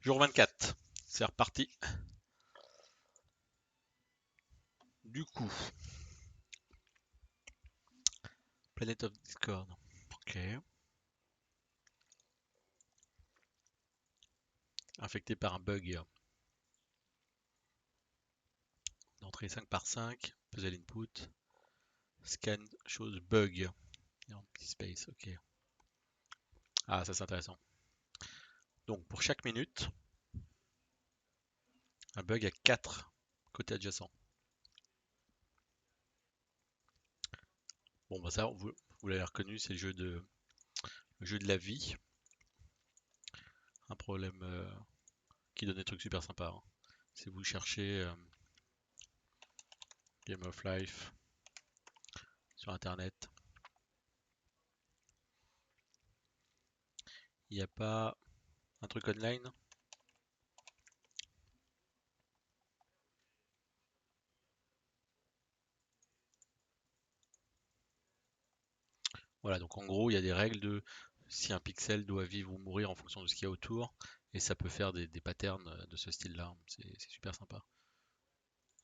Jour 24, c'est reparti. Du coup, Planet of Discord. Ok. Infecté par un bug. Entrée 5 par 5. Puzzle input. Scan chose bug. Et en petit space, ok. Ah, ça c'est intéressant. Donc pour chaque minute, un bug a 4 côtés adjacents. Bon, bah ça, vous l'avez reconnu, c'est le jeu de la vie. Un problème qui donne des trucs super sympas, hein. Si vous cherchez Game of Life sur internet, il n'y a pas un truc online. Voilà, donc en gros, il y a des règles de si un pixel doit vivre ou mourir en fonction de ce qu'il y a autour, et ça peut faire des patterns de ce style-là. C'est super sympa.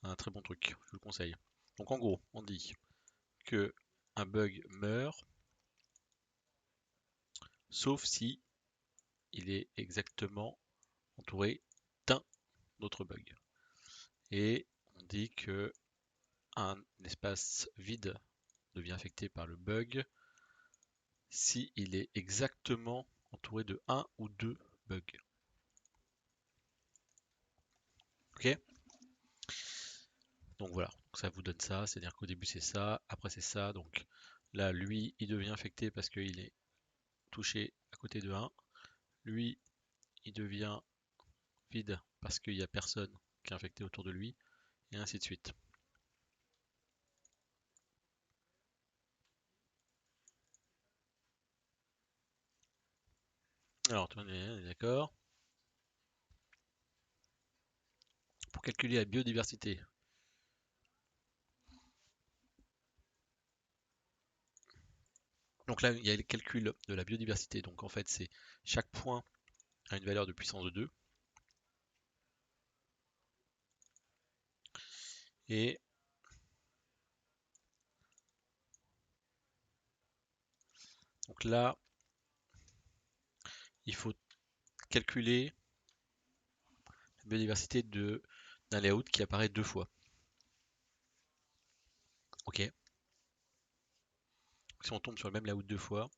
Un très bon truc, je vous le conseille. Donc en gros, on dit que un bug meurt, sauf si il est exactement entouré d'un autre bug. Et on dit que un espace vide devient affecté par le bug si il est exactement entouré de un ou deux bugs. Ok? Donc voilà, donc ça vous donne ça, c'est-à-dire qu'au début c'est ça, après c'est ça, donc là lui il devient infecté parce qu'il est touché à côté de 1, lui il devient vide parce qu'il n'y a personne qui est infecté autour de lui, et ainsi de suite. Alors on est d'accord. Pour calculer la biodiversité, donc là il y a le calcul de la biodiversité, donc en fait c'est chaque point a une valeur de puissance de 2, et donc là il faut calculer la biodiversité d'un layout qui apparaît deux fois. Ok. Si on tombe sur le même layout deux fois,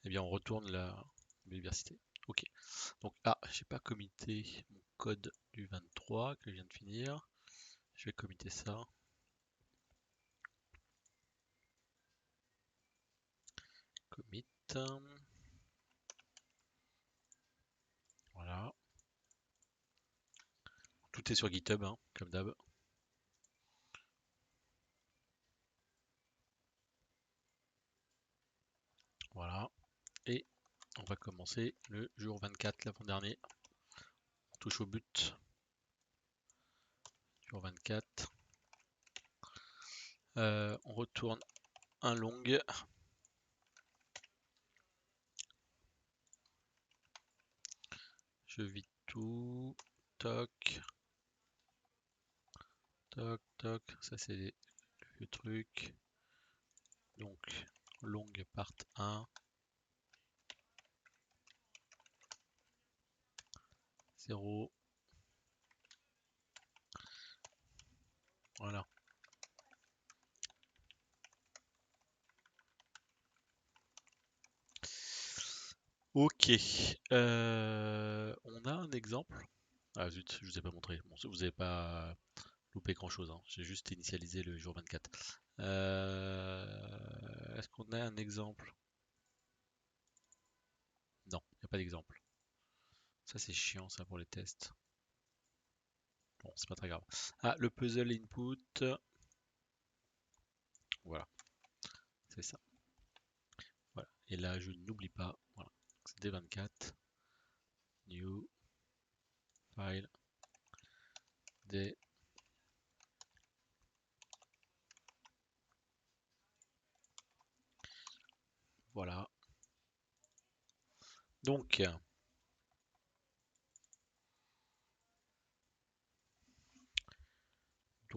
eh bien on retourne la biodiversité. Ok. Donc, j'ai pas commité mon code du 23 que je viens de finir. Je vais commiter ça. Commit. Voilà. Tout est sur GitHub, hein, comme d'hab. Voilà. Et on va commencer le jour 24, l'avant-dernier. On touche au but. Jour 24. On retourne un long. Je vide tout. Toc. Toc, toc. Ça, c'est le truc. Donc, long part 1. 0. Voilà. Ok. On a un exemple. Ah zut, je vous ai pas montré. Bon, vous avez pas loupé grand chose, hein. J'ai juste initialisé le jour 24. Est-ce qu'on a un exemple? Non, il n'y a pas d'exemple. Ça c'est chiant ça pour les tests. Bon, c'est pas très grave. Ah, le puzzle input. Voilà, c'est ça. Voilà. Et là, je n'oublie pas. Voilà. C'est D24. New. File. D. Voilà. Donc,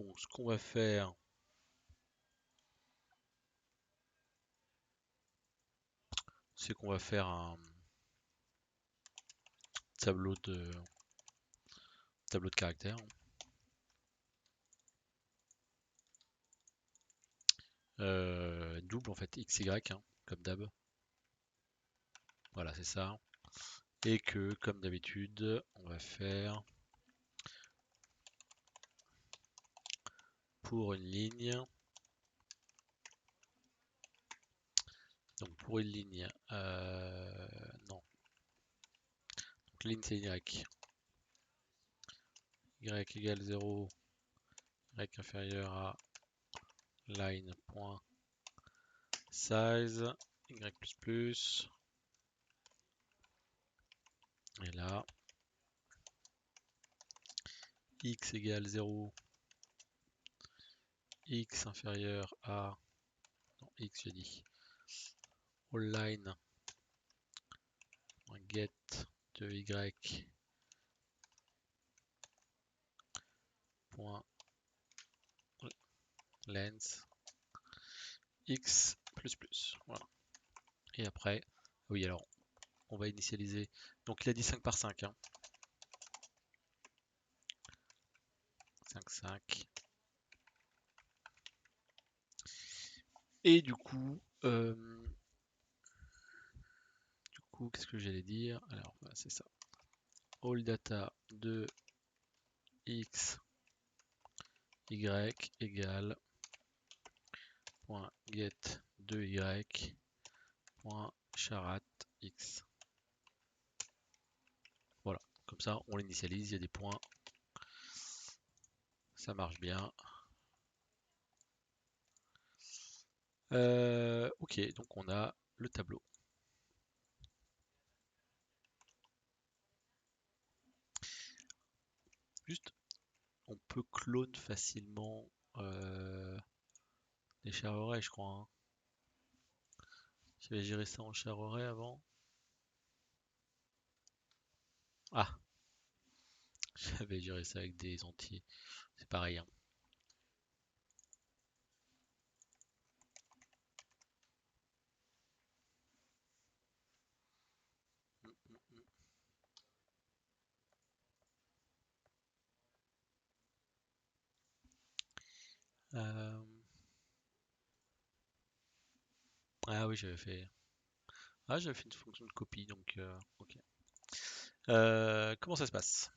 Donc ce qu'on va faire, c'est qu'on va faire un tableau de caractères. Double en fait XY, hein, comme d'hab. Voilà, c'est ça. Et que, comme d'habitude, on va faire pour une ligne. Donc pour une ligne, non. Donc ligne c'est Y. Y égale 0, Y inférieur à line.size, Y++. Et là, X égale 0, X inférieur à, non, X j'ai dit, all line.get de Y point length X++. Voilà. Et après, oui alors, on va initialiser. Donc il a dit 5 par 5. Hein. 5, 5. Et du coup, qu'est-ce que j'allais dire? Alors, voilà, c'est ça. All data de x, y égale .get de y .charat x. Voilà, comme ça on l'initialise, il y a des points. Ça marche bien. Ok, donc on a le tableau. Juste, on peut clone facilement les char array, je crois. Hein. J'avais géré ça en char array avant. Ah, j'avais géré ça avec des entiers. C'est pareil. Hein. Euh, Ah oui, j'avais fait. Ah, j'avais fait une fonction de copie, donc ok. Comment ça se passe?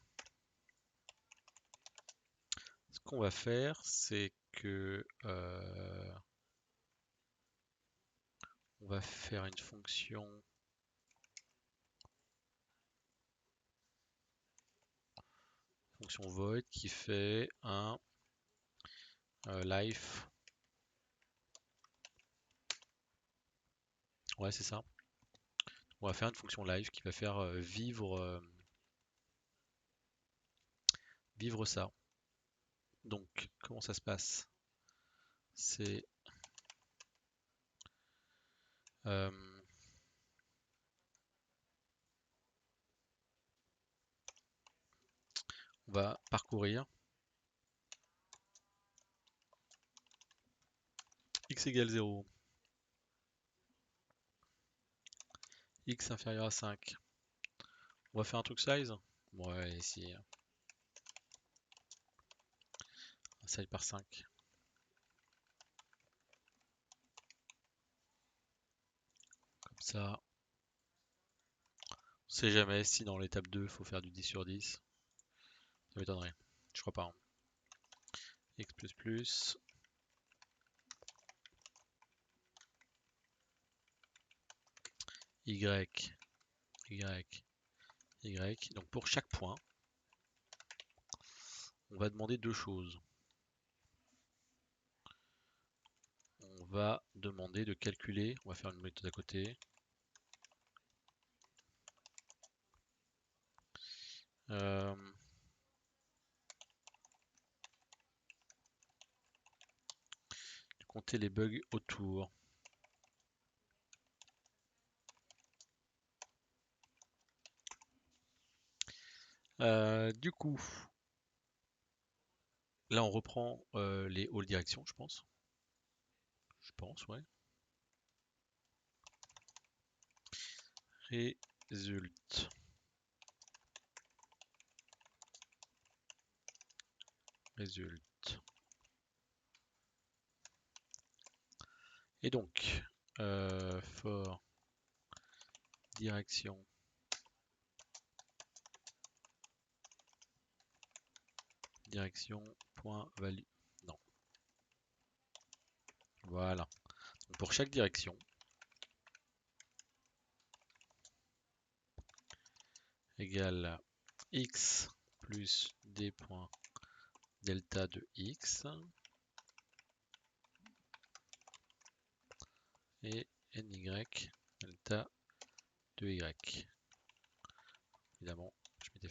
Ce qu'on va faire, c'est que on va faire une fonction void qui fait un life. Ouais, c'est ça. On va faire une fonction live qui va faire vivre ça. Donc, comment ça se passe? C'est on va parcourir x égale 0, x inférieur à 5. On va faire un truc size. Ouais, ici, un size par 5. Comme ça, on sait jamais si dans l'étape 2, il faut faire du 10 sur 10. Ça m'étonnerait. Je crois pas. Hein. X++. Y, Y, Y. Donc pour chaque point, on va demander deux choses. On va demander de calculer, on va faire une méthode à côté. Euh, compter les bugs autour. Du coup, là, on reprend les all directions, je pense. Je pense, ouais. Résulte. Résulte. Et donc, for direction point value. Non. Voilà. Donc pour chaque direction, égale x plus d point delta de x et ny delta de y. Évidemment, j'ai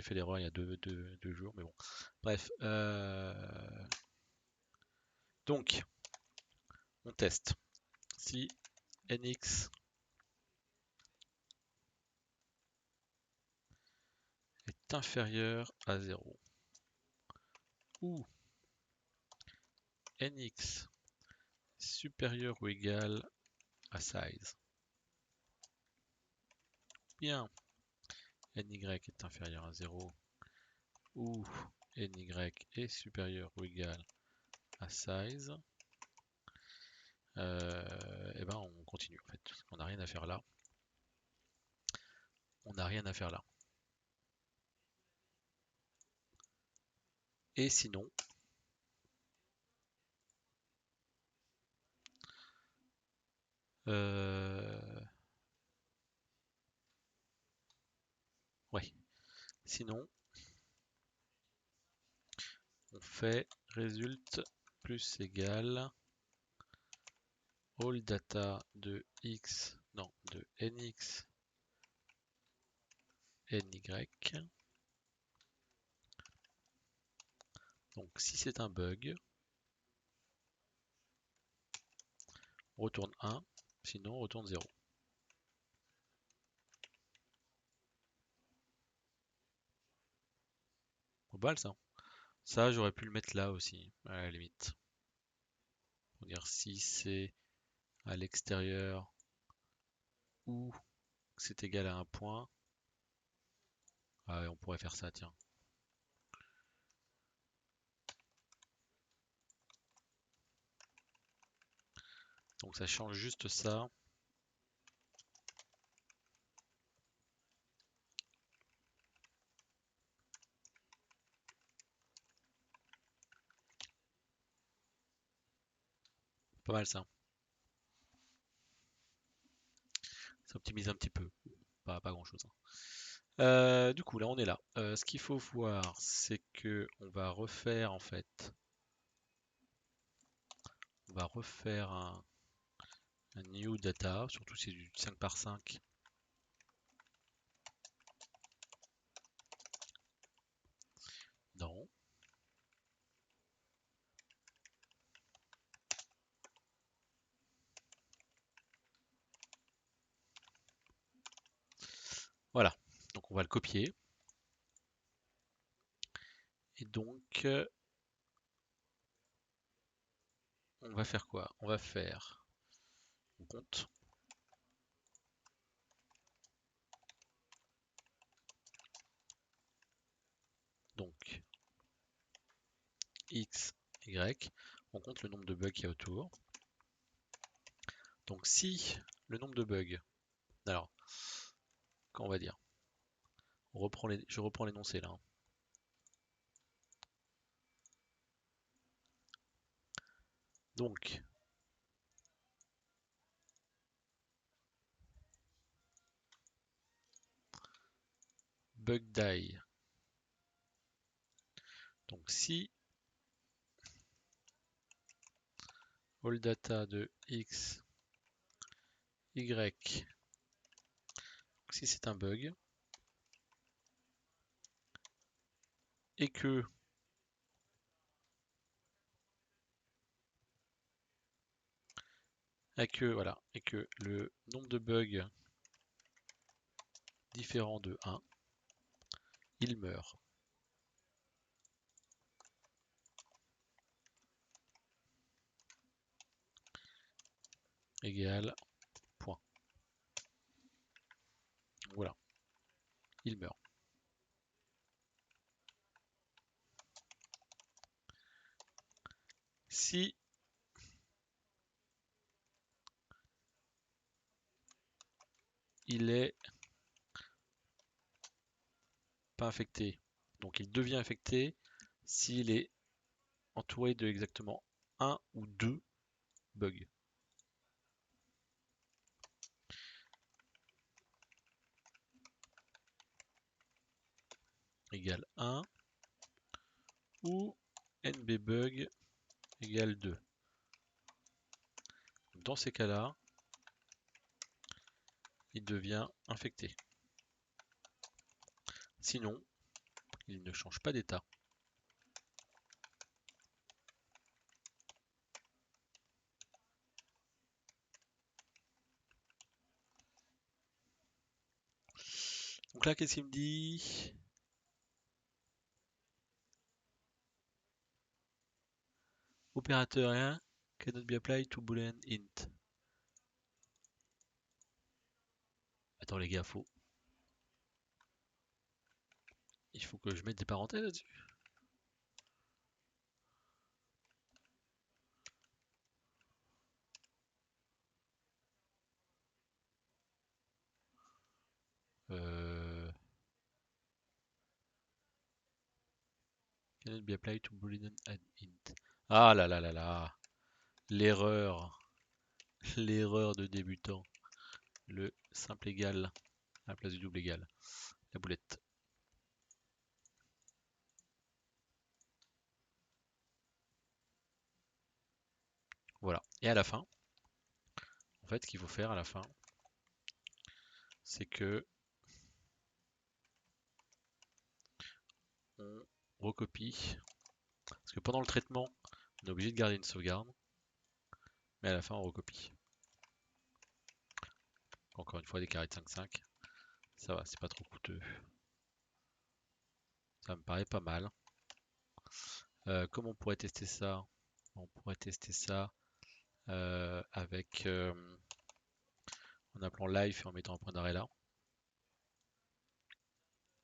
fait l'erreur il y a deux jours, mais bon. Bref. Donc, on teste. Si nx est inférieur à 0 ou nx supérieur ou égal à size, bien ny est inférieur à 0 ou ny est supérieur ou égal à size, et ben on continue en fait. On n'a rien à faire là. On n'a rien à faire là. Et sinon, ouais. Sinon, on fait résulte plus égal all data de x, non, de nx ny. Donc si c'est un bug, on retourne 1, sinon on retourne 0. Pas mal ça. Ça, j'aurais pu le mettre là aussi, à la limite. Pour dire si c'est à l'extérieur ou c'est égal à un point. Ah ouais, on pourrait faire ça, tiens. Donc ça change juste ça. Pas mal ça. Ça optimise un petit peu. Pas grand chose. Du coup, là on est là. Ce qu'il faut voir, c'est que on va refaire en fait. On va refaire un new data, surtout si c'est du 5 par 5. Non. Voilà. Donc on va le copier. Et donc on va faire quoi? On va faire. On compte. Donc x, y. On compte le nombre de bugs qu'il y a autour. Donc si le nombre de bugs. Alors, quand on va dire? Je reprends l'énoncé là. Donc, bug die. Donc si all data de x, y, si c'est un bug, et que voilà, et que le nombre de bugs différent de 1, il meurt. égale point. Voilà, il meurt. Si il est pas infecté, donc il devient infecté s'il est entouré de exactement un ou deux bugs. Égale 1 ou nbbug égale 2. Dans ces cas-là, il devient infecté. Sinon, il ne change pas d'état. Donc là, qu'est-ce qu'il me dit? Opérateur 1 cannot be applied to boolean int. Attends les gars, il faut que je mette des parenthèses là-dessus. Cannot be applied to boolean int. Ah là là là là. L'erreur. L'erreur de débutant. Le simple égal à la place du double égal. La boulette. Voilà. Et à la fin, en fait, ce qu'il faut faire à la fin, c'est que on recopie. Parce que pendant le traitement, on est obligé de garder une sauvegarde. Mais à la fin, on recopie. Encore une fois, des carrés de 5,5. Ça va, c'est pas trop coûteux. Ça me paraît pas mal. Comment on pourrait tester ça? On pourrait tester ça avec en appelant live et en mettant un point d'arrêt là.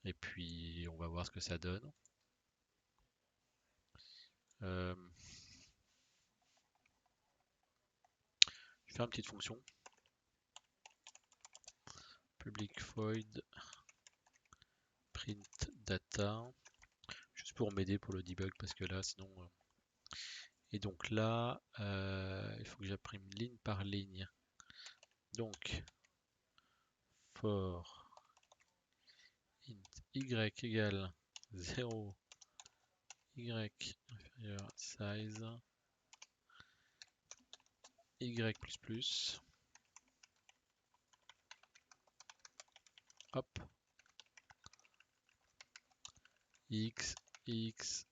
Et puis on va voir ce que ça donne. Je vais faire une petite fonction. Public void print data. Juste pour m'aider pour le debug parce que là sinon. Et donc là, il faut que j'imprime ligne par ligne. Donc for int y égale 0 y inférieur size y plus hop x x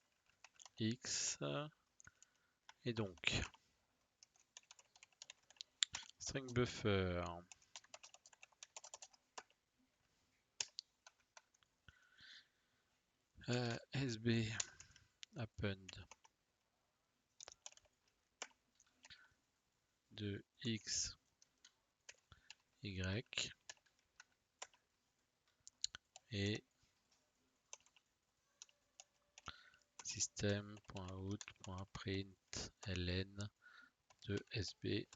x et donc string buffer sb append de x y et system.out.println de sb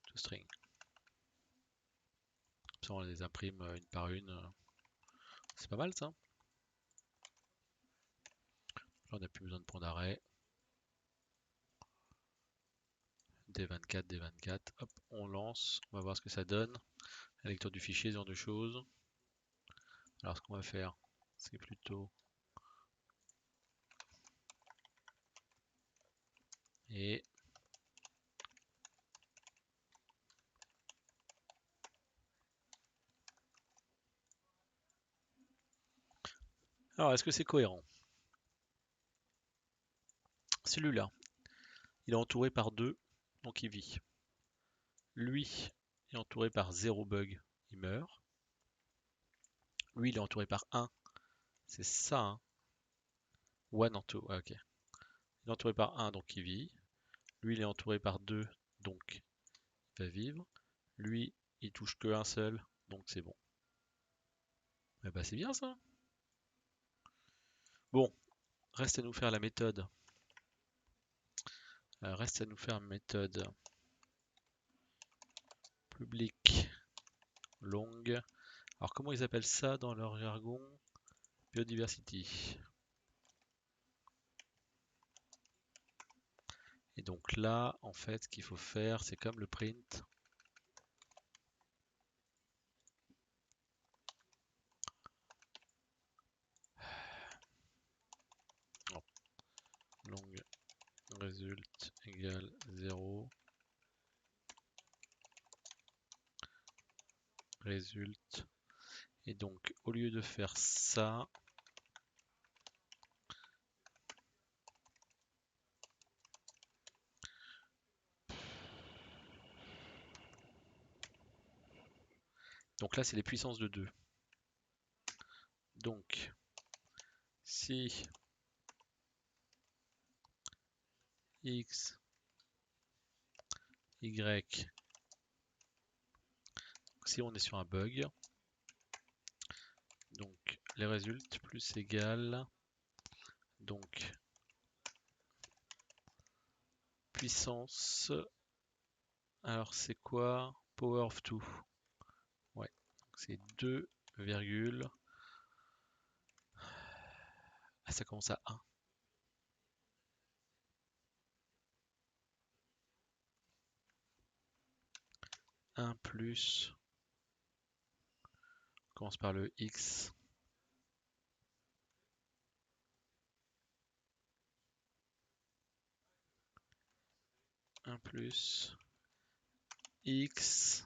to string. Ça on les imprime une par une. C'est pas mal ça. Là on n'a plus besoin de point d'arrêt. D24, D24, hop, on lance, on va voir ce que ça donne. La lecture du fichier, ce genre de choses. Alors ce qu'on va faire, c'est plutôt et alors est-ce que c'est cohérent? Celui-là, il est entouré par 2, donc il vit. Lui est entouré par 0 bug, il meurt. Lui, il est entouré par 1, c'est ça, hein. One entouré, ah, ok. Il est entouré par 1, donc il vit. Lui, il est entouré par 2, donc va vivre. Lui, il touche que un seul, donc c'est bon. Eh bah c'est bien ça. Bon, reste à nous faire la méthode. Reste à nous faire méthode public long. Alors comment ils appellent ça dans leur jargon? Biodiversity. Et donc là, en fait, ce qu'il faut faire, c'est comme le print. Non. Long result égale 0. Result. Et donc, au lieu de faire ça, donc là, c'est les puissances de 2. Donc, si x, y, si on est sur un bug, donc les résultats plus égal, donc puissance, alors c'est quoi? Power of 2. Ouais, c'est 2, ah, ça commence à 1. 1 plus, on commence par le x, 1 plus x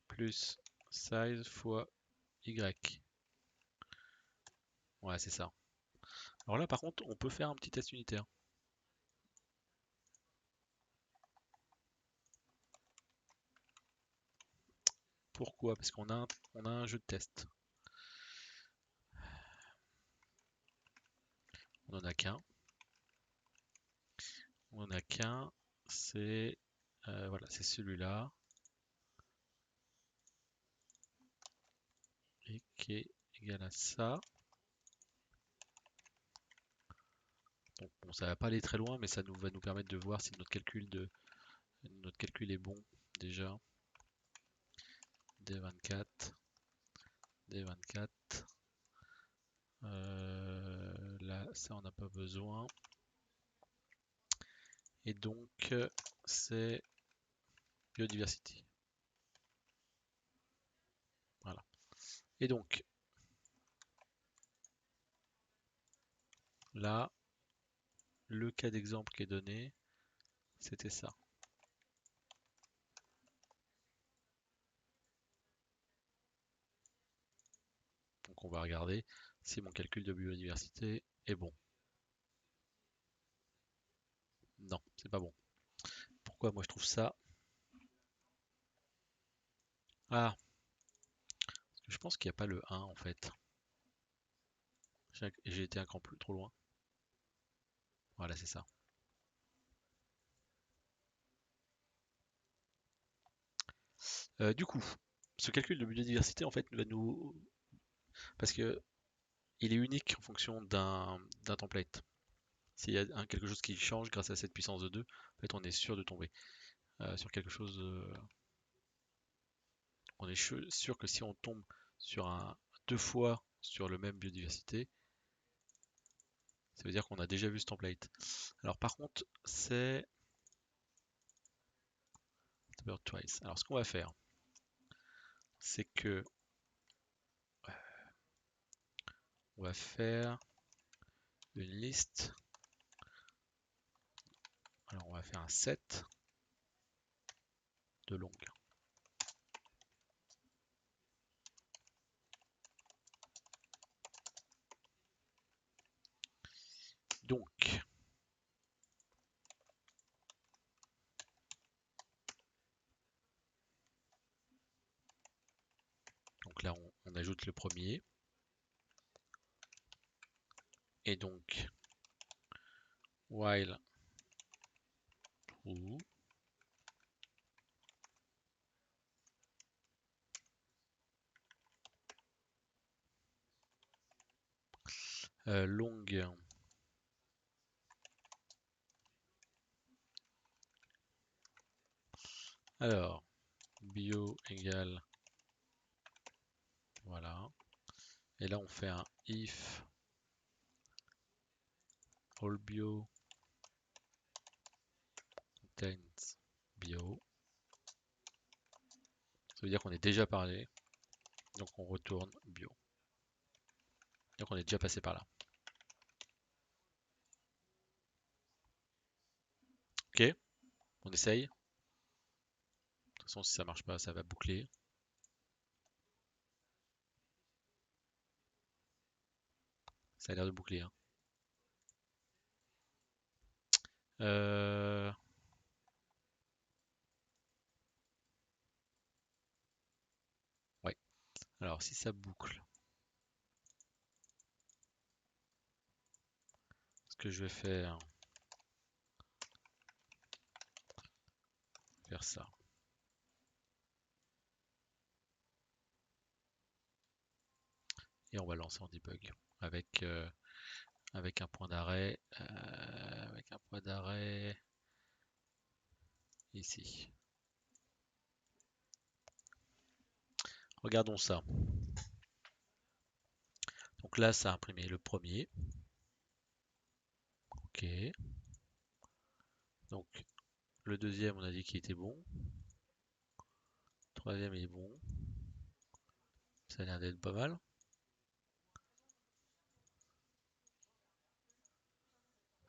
plus size fois y. Ouais, c'est ça. Alors là, par contre, on peut faire un petit test unitaire. Pourquoi? Parce qu'on a, on a un jeu de test. On en a qu'un. On en a qu'un. C'est voilà, c'est celui-là. Et qui est égal à ça. Donc bon, ça va pas aller très loin, mais ça va nous permettre de voir si notre calcul est bon déjà. D24. D24. Là, ça on n'a pas besoin. Et donc c'est biodiversity. Voilà. Et donc là, le cas d'exemple qui est donné, c'était ça. Donc on va regarder si mon calcul de biodiversité est bon. Non, c'est pas bon. Pourquoi moi je trouve ça? Ah, parce que je pense qu'il n'y a pas le 1 en fait. J'ai été un cran plus trop loin. Voilà, c'est ça. Du coup, ce calcul de biodiversité en fait va nous... Parce que il est unique en fonction d'un template. S'il y a quelque chose qui change grâce à cette puissance de 2, en fait on est sûr de tomber sur quelque chose... on est sûr que si on tombe sur un 2 fois sur le même biodiversité, ça veut dire qu'on a déjà vu ce template. Alors par contre, c'est twice. Alors ce qu'on va faire, c'est que on va faire une liste. Alors on va faire un set de longues. Donc là on ajoute le premier. Et donc, while true, long, alors, bio égale, voilà. Et là, on fait un if all bio contains bio. Ça veut dire qu'on est déjà parlé. Donc on retourne bio. Donc on est déjà passé par là. Ok, on essaye. De toute façon, si ça marche pas, ça va boucler. Ça a l'air de boucler, hein. Euh, Ouais. Alors si ça boucle, ce que je vais faire ça. Et on va lancer en debug avec, avec un point d'arrêt. Avec un point d'arrêt ici. Regardons ça. Donc là, ça a imprimé le premier. Ok. Donc le deuxième, on a dit qu'il était bon. Le troisième, il est bon. Ça a l'air d'être pas mal.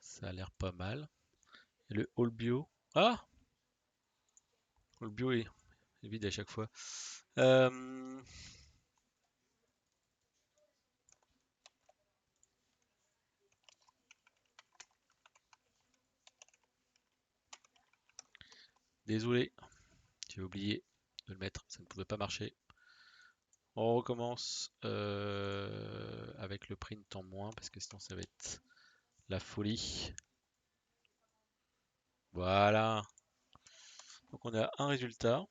Ça a l'air pas mal. Et le all bio. Ah! All bio est vide à chaque fois. Désolé, j'ai oublié de le mettre. Ça ne pouvait pas marcher. On recommence avec le print en moins parce que sinon ça va être la folie. Voilà. Donc on a un résultat.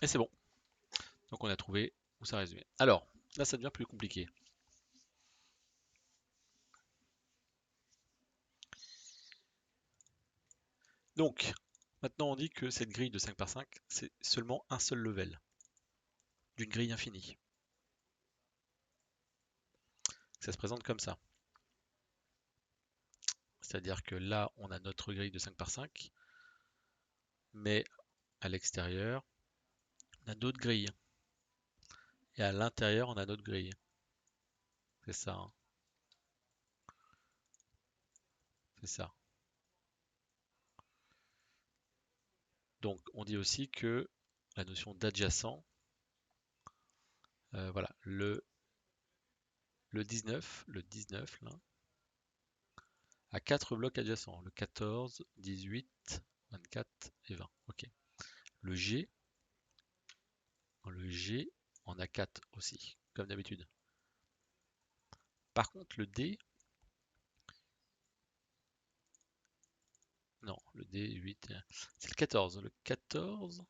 Et c'est bon. Donc on a trouvé où ça résumait. Alors, là ça devient plus compliqué. Donc, maintenant on dit que cette grille de 5 par 5, c'est seulement un seul level d'une grille infinie. Ça se présente comme ça. C'est-à-dire que là, on a notre grille de 5 par 5, mais à l'extérieur, on a d'autres grilles. Et à l'intérieur, on a d'autres grilles. C'est ça, hein. C'est ça. Donc, on dit aussi que la notion d'adjacent, voilà, le 19 là, a 4 blocs adjacents, le 14, 18, 24 et 20. Ok. Le G, le G en a 4 aussi, comme d'habitude. Par contre, le D, non, le D, 8, c'est le 14. Le 14,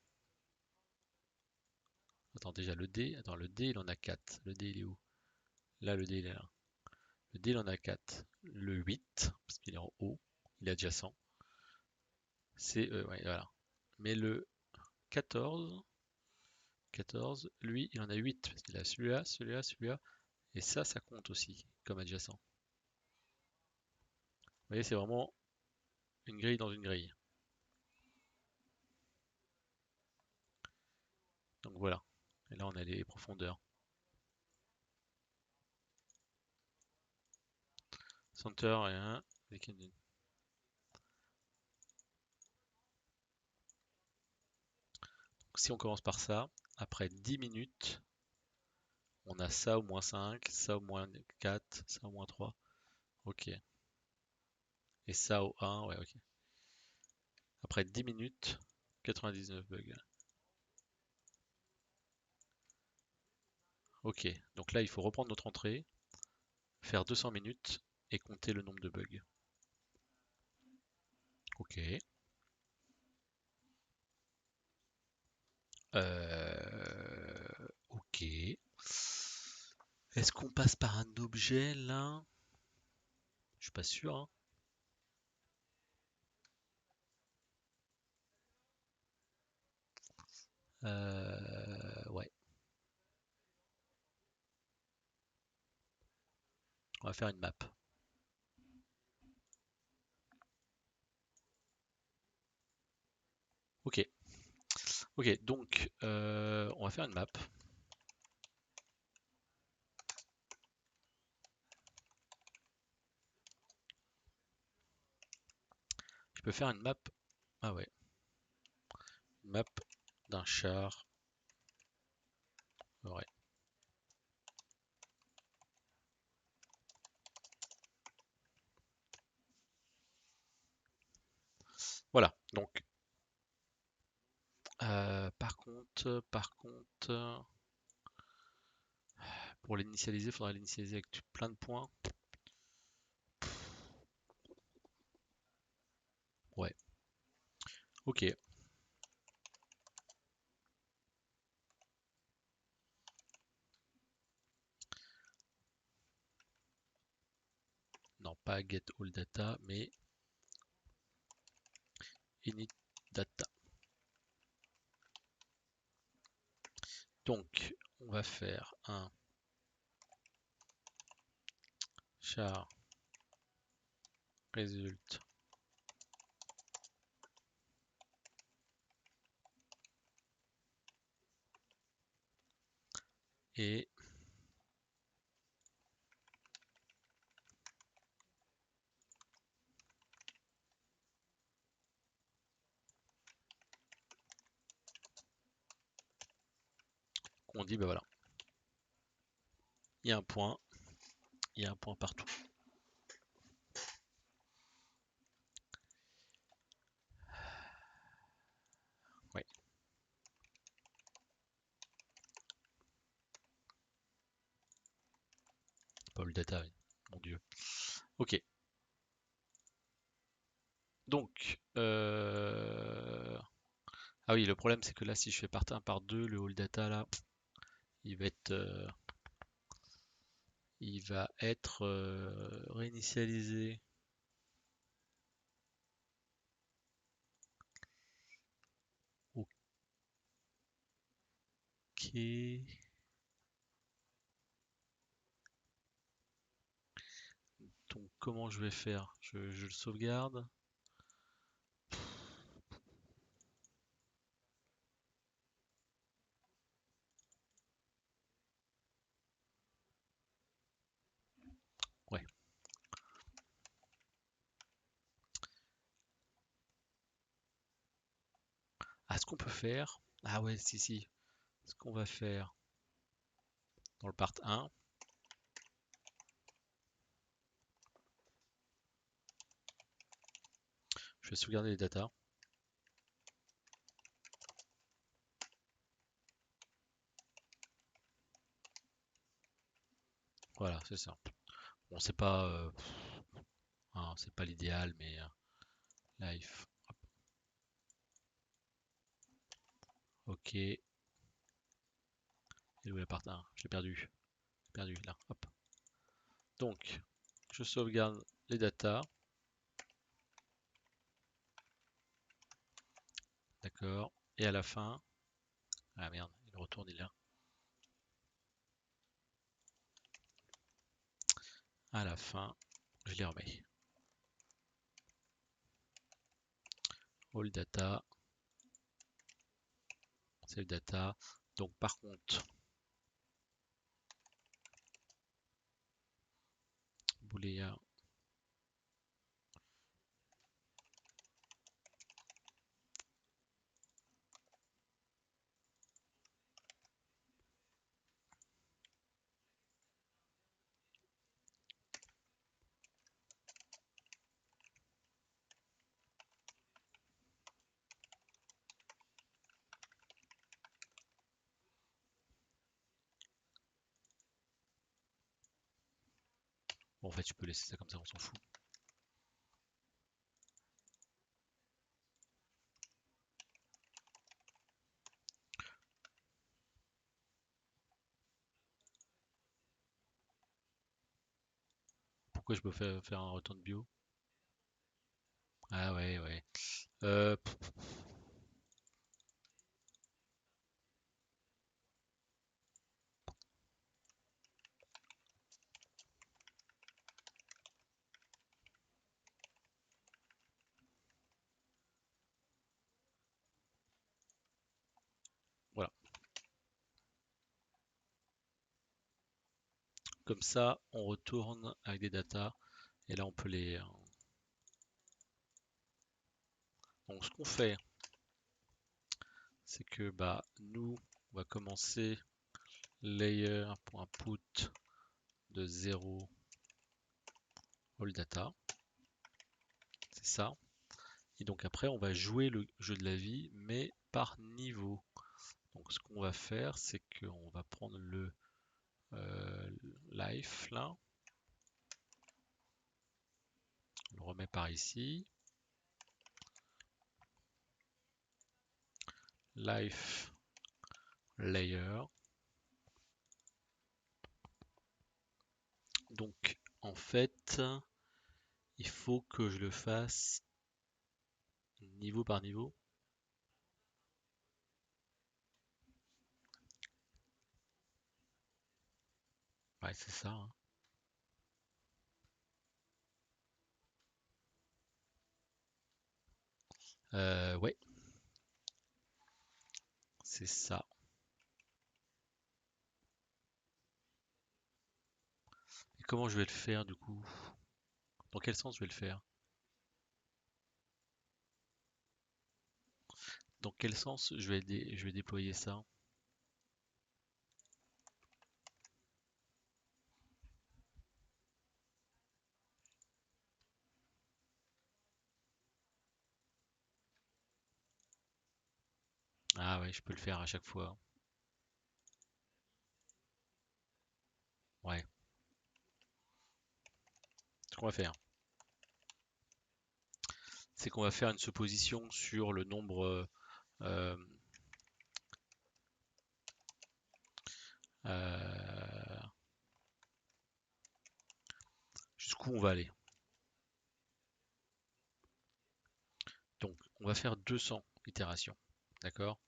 attends, déjà le D, attends, le D, il en a 4. Le D, il est où? Là, le D, il est là. Le D, il en a 4. Le 8, parce qu'il est en haut, il est adjacent. C'est, ouais, voilà. Mais le 14, 14, lui, il en a 8, parce qu'il a celui-là, celui-là, celui-là. Et ça compte aussi comme adjacent. Vous voyez, c'est vraiment une grille dans une grille. Donc voilà. Et là, on a les profondeurs. Center et un. Si on commence par ça, après 10 minutes, on a ça au moins 5, ça au moins 4, ça au moins 3. Ok. Et ça au 1, ouais, ok. Après 10 minutes, 99 bugs. Ok, donc là il faut reprendre notre entrée, faire 200 minutes et compter le nombre de bugs. Ok. Ok. Est-ce qu'on passe par un objet là? Je suis pas sûr, hein. Ouais, on va faire une map. Ok. Ok, donc on va faire une map. Je peux faire une map. Ah ouais, une map d'un char. Ouais. Voilà. Donc, par contre, pour l'initialiser, il faudrait l'initialiser avec plein de points. Ouais. Ok. Non, pas get all data, mais init data. Donc, on va faire un char result et on dit, bah voilà, il y a un point, il y a un point partout. Ouais, pas all data, oui. Mon Dieu. Ok. Donc, ah oui, le problème c'est que là, si je fais part 1 par 2, le all data là, il va être, réinitialisé. Ok. Donc, comment je vais faire? Je le sauvegarde. Ouais. Ah, ce qu'on peut faire. Ah ouais, si, si. Ce qu'on va faire dans le part 1, je vais sauvegarder les datas. Voilà, c'est ça. Bon, c'est pas l'idéal, mais life. Ok. Et où est la part 1? Je l'ai perdu. Perdu là. Hop. Donc, je sauvegarde les datas. D'accord. Et à la fin. Ah merde, il retourne, il est là. À la fin, je les remets. All data. Save data. Donc par contre, booléen. Bon, en fait, je peux laisser ça comme ça, on s'en fout. Pourquoi je peux faire un return bio? Ah ouais, ouais. Euh, pff, voilà. Comme ça, on retourne avec des datas. Et là, on peut les... Donc, ce qu'on fait, c'est que bah, nous, on va commencer layer.put de 0 all data. C'est ça. Et donc après, on va jouer le jeu de la vie, mais par niveau. Donc ce qu'on va faire, c'est qu'on va prendre le life là, on le remet par ici, life layer. Donc en fait, il faut que je le fasse niveau par niveau. Ouais, c'est ça, hein. Ouais, c'est ça. Et comment je vais le faire du coup? Dans quel sens je vais le faire? Dans quel sens je vais déployer ça? Ah ouais, je peux le faire à chaque fois. Ouais, ce qu'on va faire, c'est qu'on va faire une supposition sur le nombre euh, euh, jusqu'où on va aller. Donc, on va faire 200 itérations, d'accord?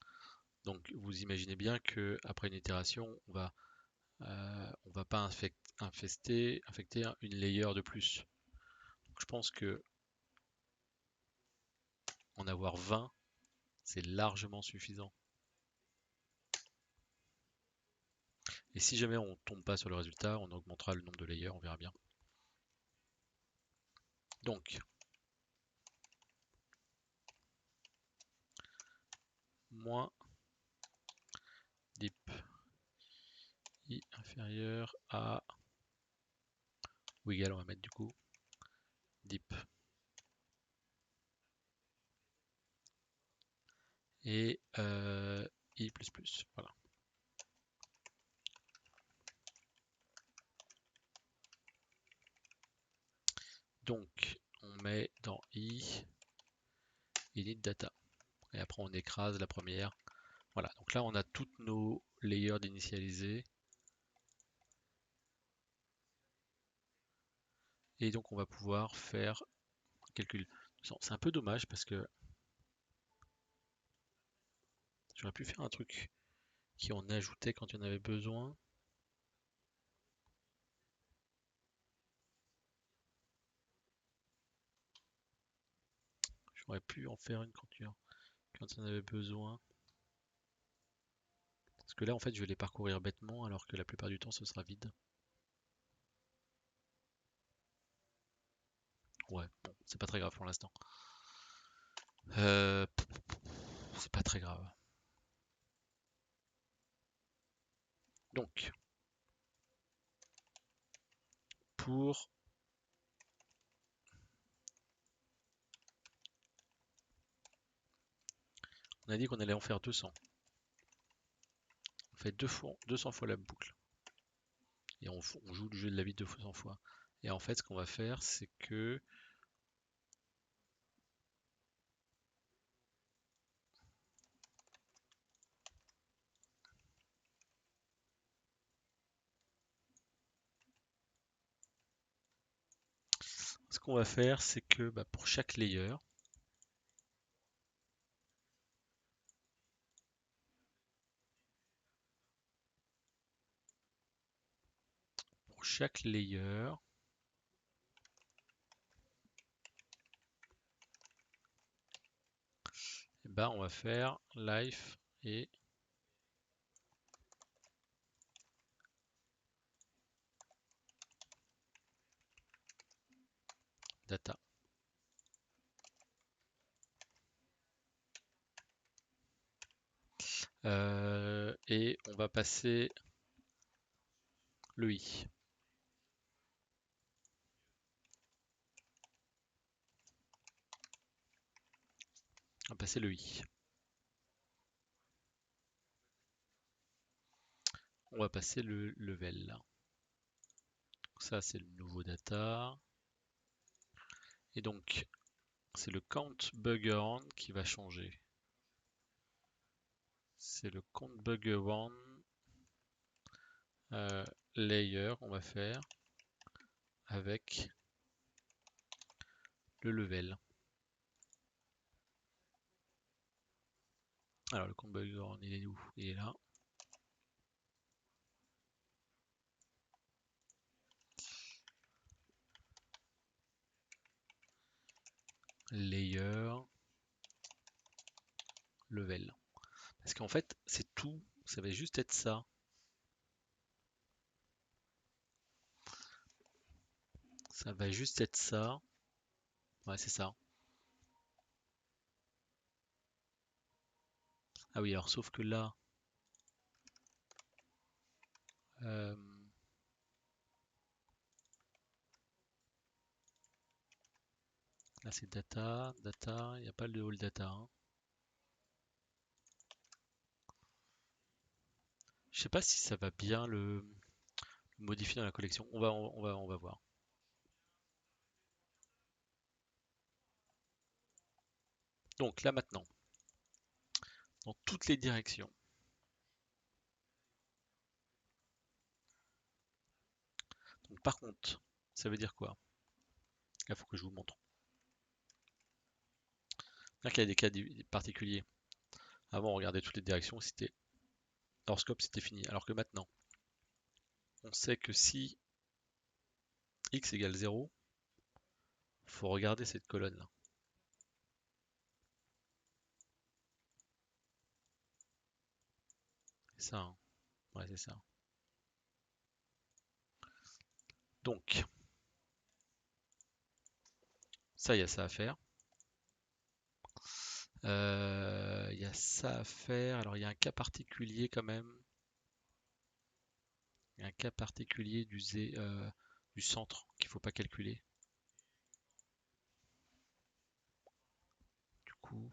Donc, vous imaginez bien que après une itération, on va pas infecter une layer de plus. Donc, je pense que en avoir 20, c'est largement suffisant. Et si jamais on tombe pas sur le résultat, on augmentera le nombre de layers, on verra bien. Donc, moins deep i inférieur à ou égal, on va mettre du coup deep et i++. Voilà. Donc, on met dans i init data. Et après, on écrase la première. Voilà, donc là, on a toutes nos layers d'initialisés. Et donc, on va pouvoir faire un calcul. C'est un peu dommage parce que j'aurais pu faire un truc qui en ajoutait quand il y en avait besoin. J'aurais pu en faire une quand il y en avait besoin. Parce que là, en fait, je vais les parcourir bêtement alors que la plupart du temps, ce sera vide. Ouais, bon, c'est pas très grave pour l'instant. Euh, c'est pas très grave. Donc, pour... On a dit qu'on allait en faire 200. On fait 200 fois la boucle. Et on joue le jeu de la vie 200 fois. Et en fait, ce qu'on va faire, c'est que pour chaque layer, pour chaque layer, eh ben, on va faire life et data. Et on va passer le i. On va passer le i. On va passer le level. Ça, c'est le nouveau data. Et donc, c'est le count bugger on qui va changer. C'est le count bugger on layer, on va faire avec le level. Alors, le count bugger on, il est où? Il est là. Layer, level. Parce qu'en fait, c'est tout. Ça va juste être ça. Ça va juste être ça. Ouais, c'est ça. Ah oui, alors sauf que là, euh, là c'est data, data, il n'y a pas le all data, hein. Je sais pas si ça va bien le modifier dans la collection. On va voir. Donc là maintenant, dans toutes les directions. Donc, par contre, ça veut dire quoi? Là, il faut que je vous montre. C'est-à-dire qu'il y a des cas particuliers. Avant, on regardait toutes les directions, c'était hors scope, c'était fini. Alors que maintenant, on sait que si x égale 0, il faut regarder cette colonne-là. C'est ça, hein. Ouais, c'est ça. Donc, ça, il y a ça à faire. Il y a ça à faire. Alors, il y a un cas particulier quand même. Il y a un cas particulier du centre qu'il ne faut pas calculer. Du coup,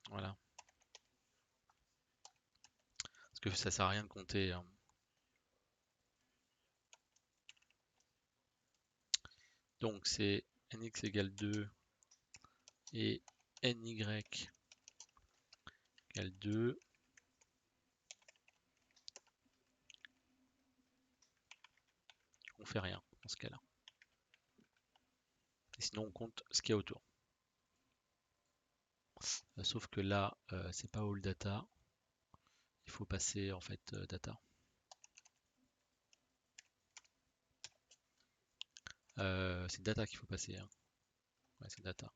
voilà. Parce que ça sert à rien de compter, hein. Donc, c'est nx égale 2 et ny égale 2. On fait rien dans ce cas-là. Et sinon, on compte ce qu'il y a autour. Sauf que là, c'est pas all data. Il faut passer en fait data. C'est data qu'il faut passer, hein. Ouais, c'est data.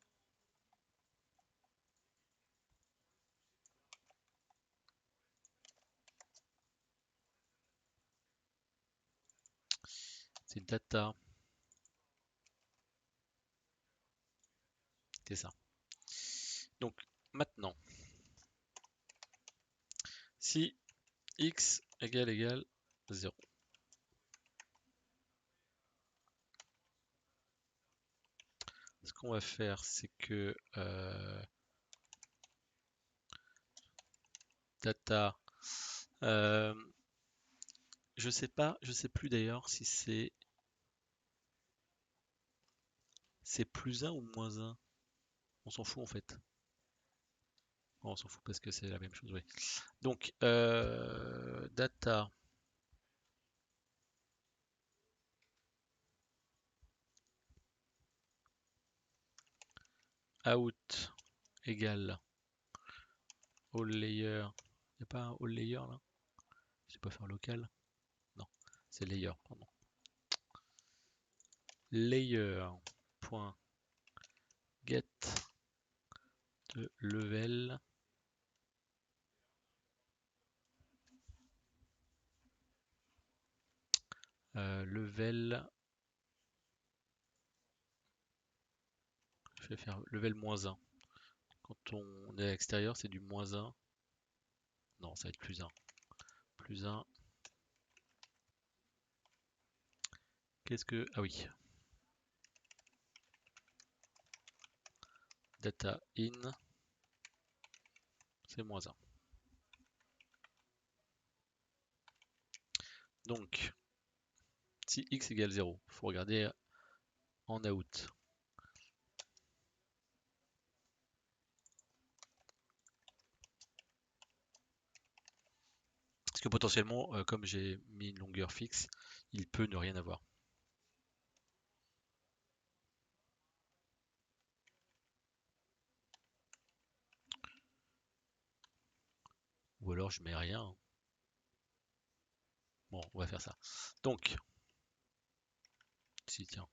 C'est data. C'est ça. Donc maintenant, si x égale 0, ce qu'on va faire, c'est que data Euh, je sais pas, je sais plus d'ailleurs si c'est plus un ou moins un. On s'en fout en fait. Oh, on s'en fout parce que c'est la même chose, oui. Donc, data out égale all layer. Il n'y a pas un all layer là? Je sais pas faire local. Non, c'est layer, pardon. Layer.get de level. Level. Je vais faire level moins 1. Quand on est à l'extérieur, c'est du moins 1. Non, ça va être plus 1. Plus 1. Qu'est-ce que... Ah oui. Data in, c'est moins 1. Donc, si x égale 0, il faut regarder en out. Parce que potentiellement, comme j'ai mis une longueur fixe, il peut ne rien avoir. Ou alors je mets rien, hein. Bon, on va faire ça. Donc, si tiens.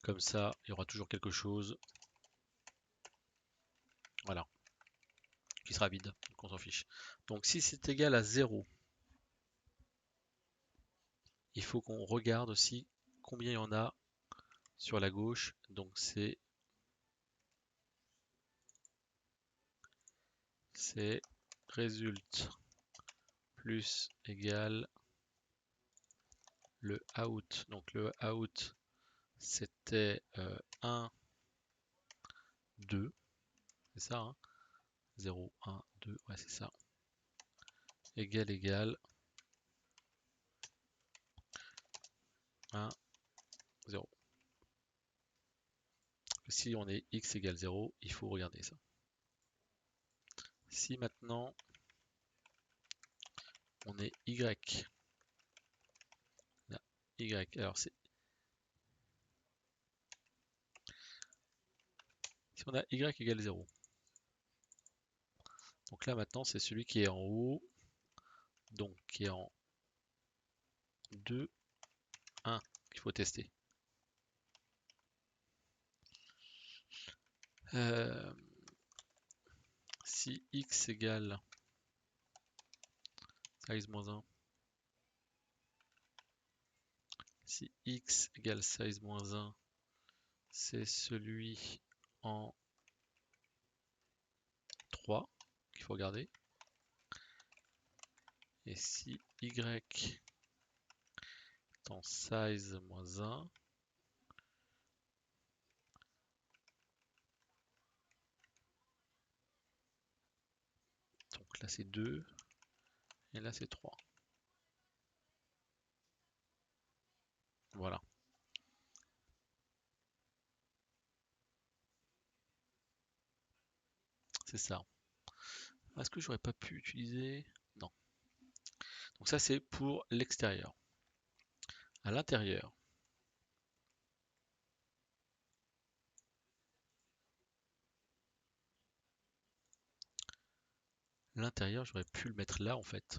Comme ça, il y aura toujours quelque chose. Voilà, qui sera vide, donc on s'en fiche. Donc si c'est égal à 0, il faut qu'on regarde aussi combien il y en a sur la gauche. Donc c'est résulte plus égal le out. Donc le out, c'était 1, 2, c'est ça, hein, 0, 1, 2, ouais c'est ça. Égal, égal, 1, 0. Si on est x égale 0, il faut regarder ça. Si maintenant on est y, là, y, alors c'est... Si on a y égale 0, donc là maintenant c'est celui qui est en haut, donc qui est en 2, 1, qu'il faut tester. Si x égale size moins 1, si x égale size moins 1, c'est celui en 3 qu'il faut regarder. Et si y est en size moins 1, donc là c'est 2, et là c'est 3. Voilà, c'est ça. Est-ce que j'aurais pas pu utiliser? Non. Donc ça c'est pour l'extérieur. À l'intérieur, l'intérieur j'aurais pu le mettre là en fait.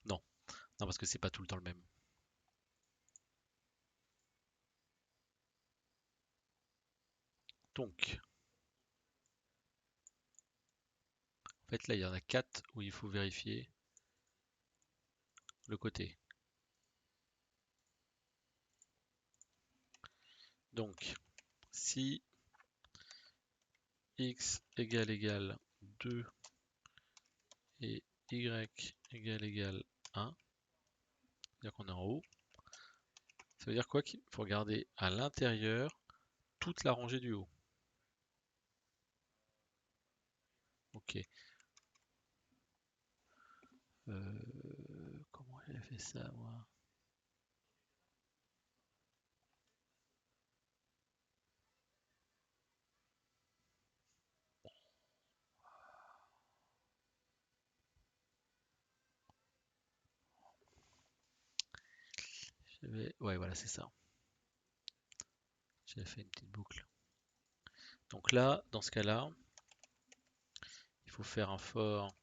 Non, non parce que c'est pas tout le temps le même. Donc, en fait là il y en a 4 où il faut vérifier le côté. Donc, si x égale 2 et y égale 1, c'est-à-dire qu'on est en haut. Ça veut dire quoi? Qu'il faut regarder à l'intérieur toute la rangée du haut. Ok. Comment j'avais fait ça, moi? Ouais, voilà, c'est ça. J'avais fait une petite boucle. Donc là, dans ce cas-là, il faut faire un for.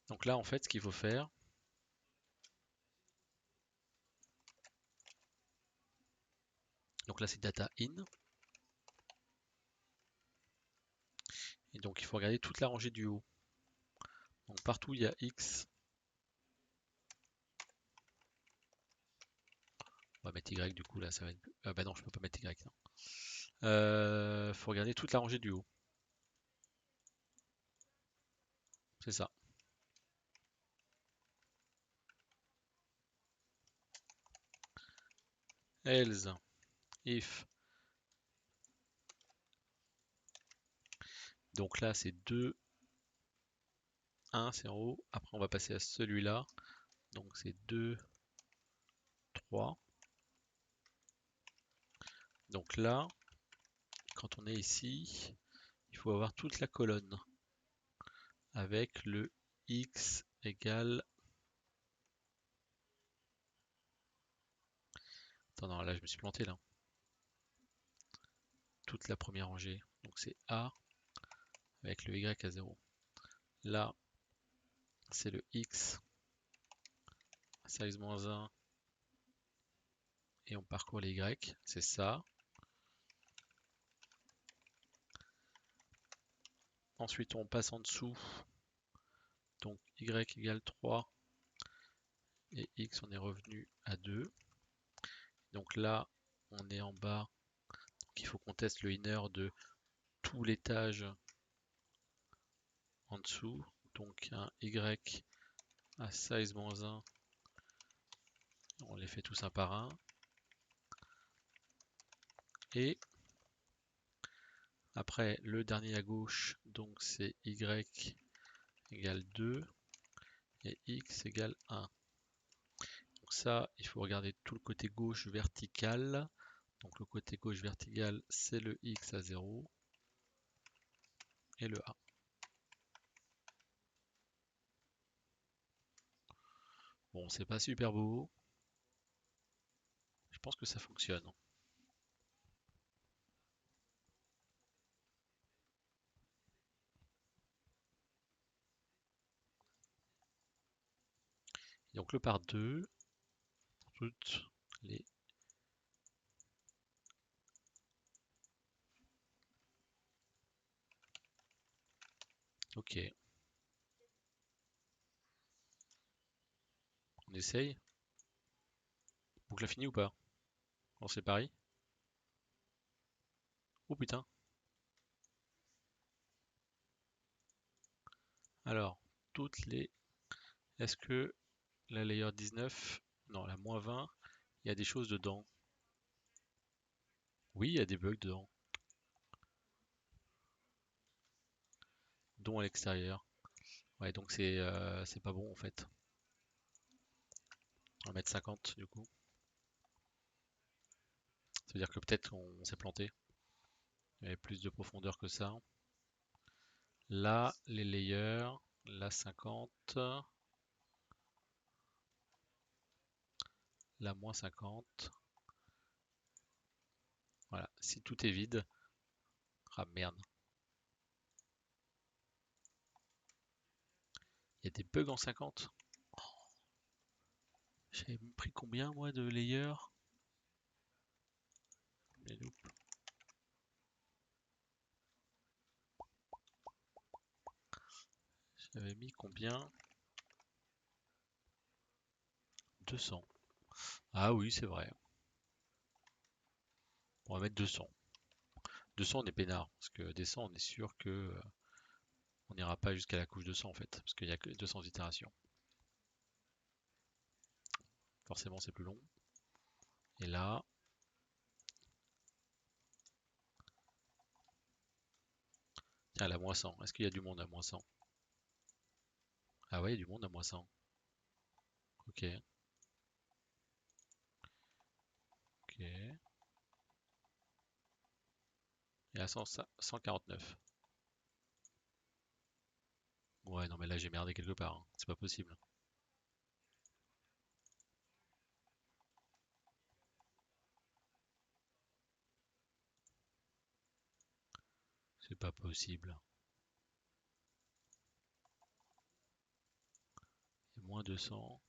Donc là, en fait, ce qu'il faut faire, donc là, c'est data in. Et donc, il faut regarder toute la rangée du haut. Donc partout, il y a x. On va mettre y, du coup, là, ça va être... Ah bah non, je peux pas mettre y, non. Faut regarder toute la rangée du haut. C'est ça. Else, if. Donc là, c'est 2, 1, c'est en haut. Après, on va passer à celui-là. Donc c'est 2, 3. Donc là, quand on est ici, il faut avoir toute la colonne avec le x égale... Attends, non, là je me suis planté là. Toute la première rangée. Donc c'est A avec le y à 0. Là, c'est le x size-1 et on parcourt les y. C'est ça. Ensuite, on passe en dessous. Donc y égale 3 et x, on est revenu à 2. Donc là, on est en bas. Donc il faut qu'on teste le inner de tout l'étage en dessous. Donc un y à size-1. On les fait tous un par un. Et après, le dernier à gauche, donc c'est y égale 2 et x égale 1. Donc ça, il faut regarder tout le côté gauche vertical. Donc le côté gauche vertical, c'est le x à 0 et le a. Bon, c'est pas super beau. Je pense que ça fonctionne. Donc le par 2, toutes les... Ok. On essaye. Boucle infinie ou pas? On c'est pareil. Oh putain. Alors, toutes les... Est-ce que la layer 19... Non, la moins 20, il y a des choses dedans. Oui, il y a des bugs dedans. Dont à l'extérieur. Ouais, donc c'est pas bon en fait. On va mettre 50 du coup. Ça veut dire que peut-être on s'est planté. Il y avait plus de profondeur que ça. Là, les layers, là 50, là moins 50. Voilà, si tout est vide. Ah merde. Il y a des bugs en 50. J'avais pris combien moi de layers? Les loupes. J'avais mis combien? 200. Ah oui, c'est vrai. On va mettre 200. 200, on est peinard. Parce que des 100, on est sûr que on n'ira pas jusqu'à la couche 200 en fait. Parce qu'il n'y a que 200 itérations. Forcément, c'est plus long. Et là, tiens, la moins 100. Est-ce qu'il y a du monde à moins 100? Ah ouais, il y a du monde à moins 100. Ok. Ok. Et à 149. Ouais, non, mais là, j'ai merdé quelque part, hein. C'est pas possible. C'est pas possible. Et moins 200.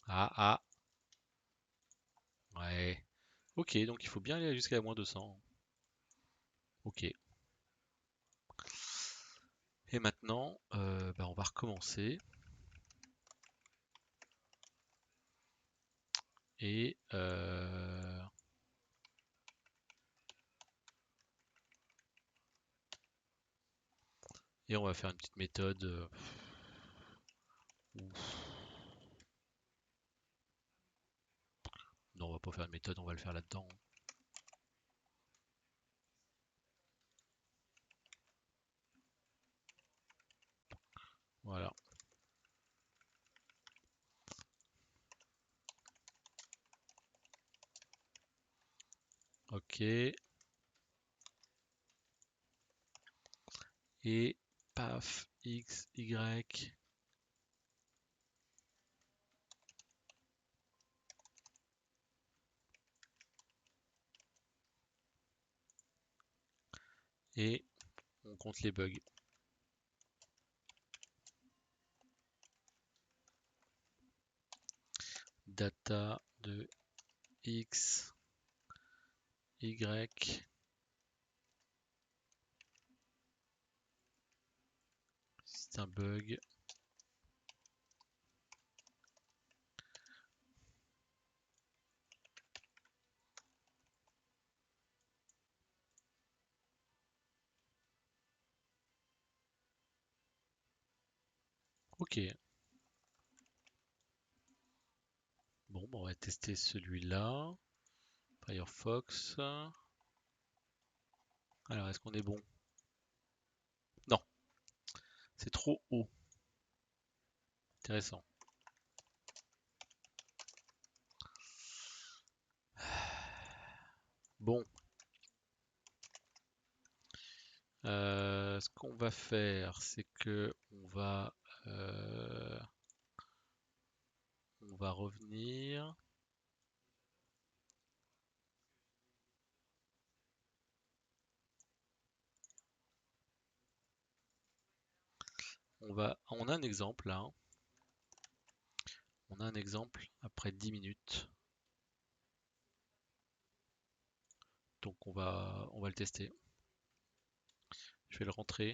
Ah, ah. Ouais. Ok, donc il faut bien aller jusqu'à moins 200. Ok. Et maintenant, bah, on va recommencer. Et, et on va faire une petite méthode. Non, on va pas faire une méthode, on va le faire là-dedans. Voilà. Ok. Et paf, X, Y. Et on compte les bugs. Data de X, Y. C'est un bug. Ok. Bon, bah, on va tester celui-là. Firefox. Alors, est-ce qu'on est bon? Non, c'est trop haut. Intéressant. Bon. Ce qu'on va faire, c'est que euh, on va revenir. On a un exemple là. On a un exemple après 10 minutes. Donc on va le tester. Je vais le rentrer.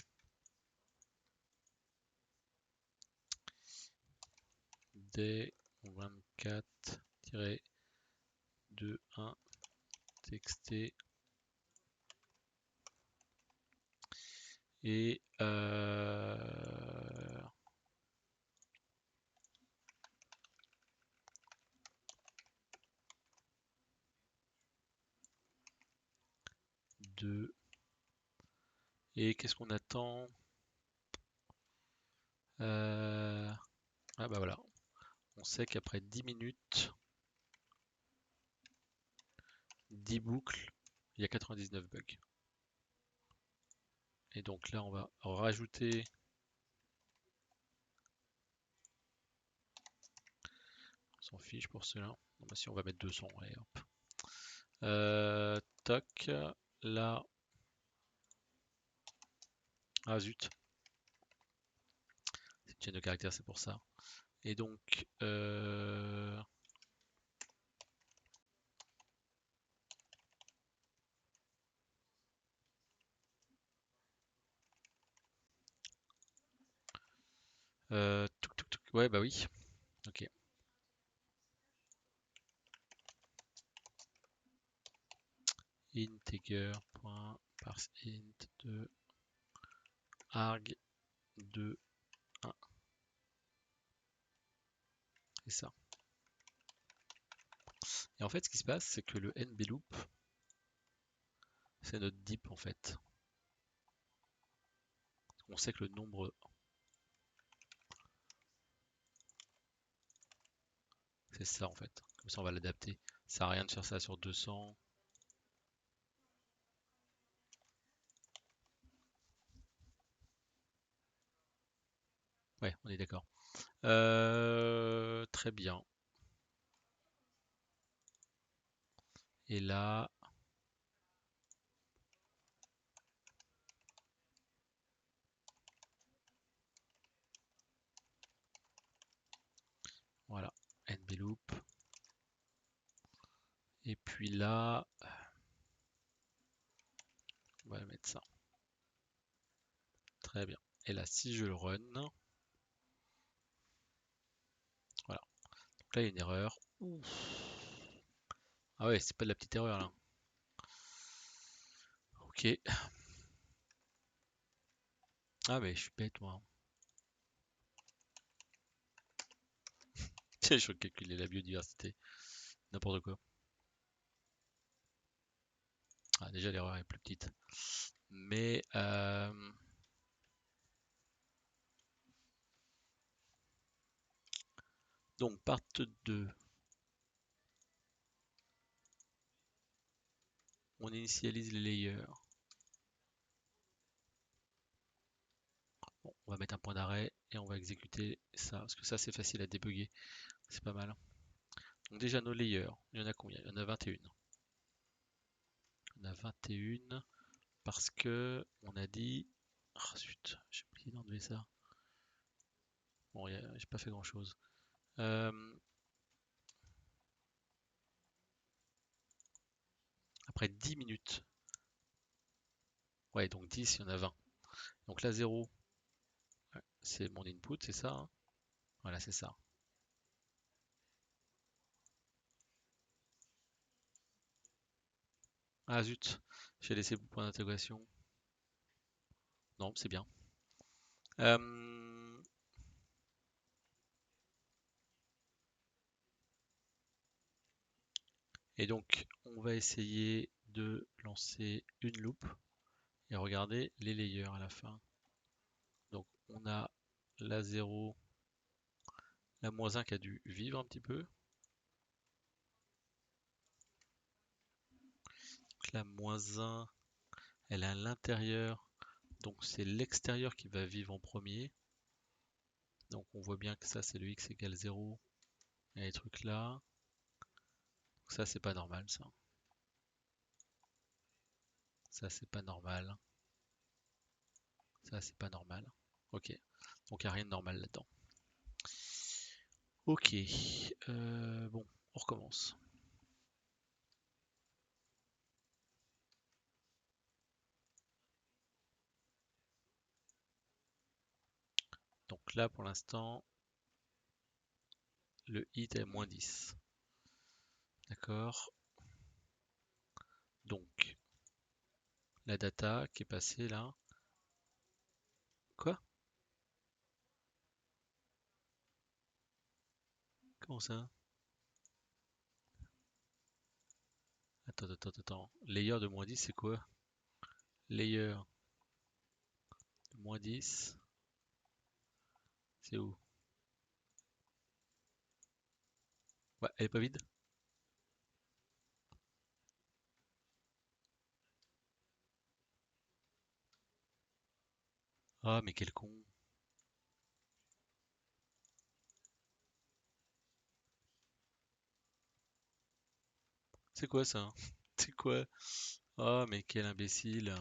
Dès 24-21 texté et deux. Et qu'est-ce qu'on attend? Ah bah voilà. On sait qu'après 10 minutes, 10 boucles, il y a 99 bugs. Et donc là, on va rajouter. On s'en fiche pour cela. Bon, bah, si on va mettre 200, allez hop. Toc, là. Ah zut, c'est une chaîne de caractères, c'est pour ça. Et donc, Ouais, bah oui. Ok. Integer.parseInt de arg de 1. C'est ça. Et en fait, ce qui se passe, c'est que le nbloop, c'est notre deep en fait. On sait que le nombre, c'est ça en fait. Comme ça, on va l'adapter. Ça sert à rien de faire ça sur 200. Ouais, on est d'accord. Très bien. Et là, voilà, nbloop. Et puis là, on va mettre ça. Très bien. Et là, si je le run, voilà. Donc là, il y a une erreur. Ouf. Ah ouais, c'est pas de la petite erreur là. Ok. Ah mais je suis bête moi. Tiens, je veux calculer la biodiversité. N'importe quoi. Ah, déjà l'erreur est plus petite. Mais donc part 2. On initialise les layers. Bon, on va mettre un point d'arrêt et on va exécuter ça. Parce que ça c'est facile à débugger. C'est pas mal. Donc déjà nos layers, il y en a combien? Il y en a 21. Il y en a 21 parce que on a dit. Ah zut, j'ai oublié d'enlever ça. Bon, j'ai pas fait grand chose. Après 10 minutes. Ouais, donc 10, il y en a 20. Donc là 0, c'est mon input, c'est ça, hein. Voilà, c'est ça. Ah zut, j'ai laissé le point d'interrogation. Non, c'est bien. Euh, et donc, on va essayer de lancer une loupe et regarder les layers à la fin. Donc, on a la 0, la moins 1 qui a dû vivre un petit peu. Donc, la moins 1, elle est à l'intérieur. Donc, c'est l'extérieur qui va vivre en premier. Donc, on voit bien que ça, c'est le x égale 0. Il y a les trucs là. Donc, ça, c'est pas normal, ça. Ça, c'est pas normal. Ça, c'est pas normal. Ok. Donc, il n'y a rien de normal là-dedans. Ok. Bon, on recommence. Donc là, pour l'instant, le hit est à moins 10. D'accord. Donc, la data qui est passée là. Quoi? Comment ça? Attends. Layer de moins 10, c'est quoi? Layer de moins 10, c'est où? Ouais, elle est pas vide? Ah, mais quel con. C'est quoi ça? C'est quoi? Ah, mais quel imbécile.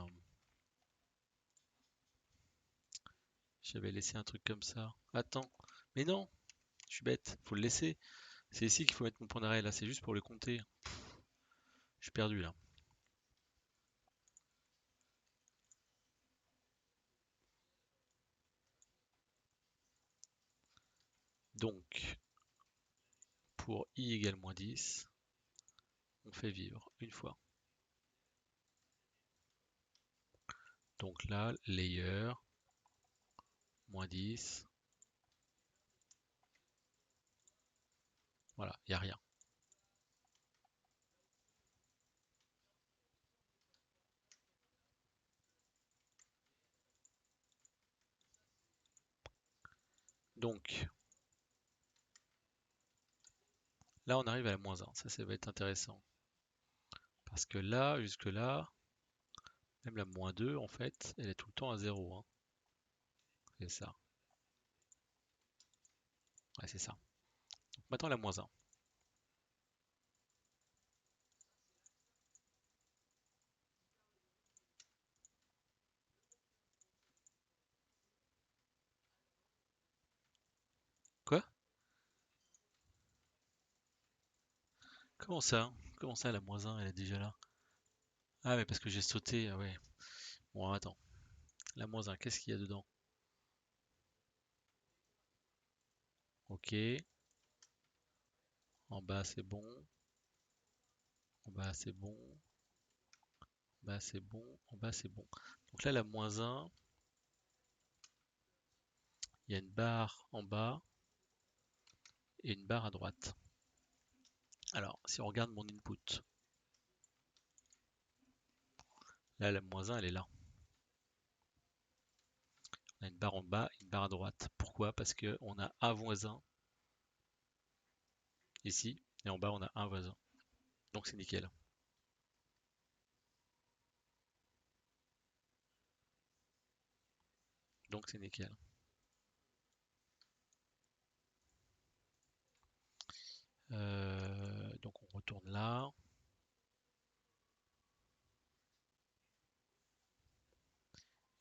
J'avais laissé un truc comme ça. Attends. Mais non, je suis bête. Faut le laisser. C'est ici qu'il faut mettre mon point d'arrêt. Là, c'est juste pour le compter. Je suis perdu là. Donc, pour i égale moins 10, on fait vivre une fois. Donc là, layer, moins 10. Voilà, il n'y a rien. Donc, là, on arrive à la moins 1. Ça va être intéressant. Parce que là, jusque là, même la moins 2, en fait, elle est tout le temps à 0. Hein. C'est ça. Ouais, c'est ça. Donc maintenant, la moins 1. Quoi? Comment ça? Comment ça, la moins 1, elle est déjà là? Ah, mais parce que j'ai sauté, ah ouais. Bon, attends. La moins 1, qu'est-ce qu'il y a dedans? Ok. En bas, c'est bon. En bas, c'est bon. En bas, c'est bon. En bas, c'est bon. Donc là, la moins 1, il y a une barre en bas et une barre à droite. Alors, si on regarde mon input, là, la moins 1, elle est là. On a une barre en bas et une barre à droite. Pourquoi? Parce qu'on a un voisin ici, et en bas, on a un voisin. Donc, c'est nickel. Donc, c'est nickel. Donc, on retourne là.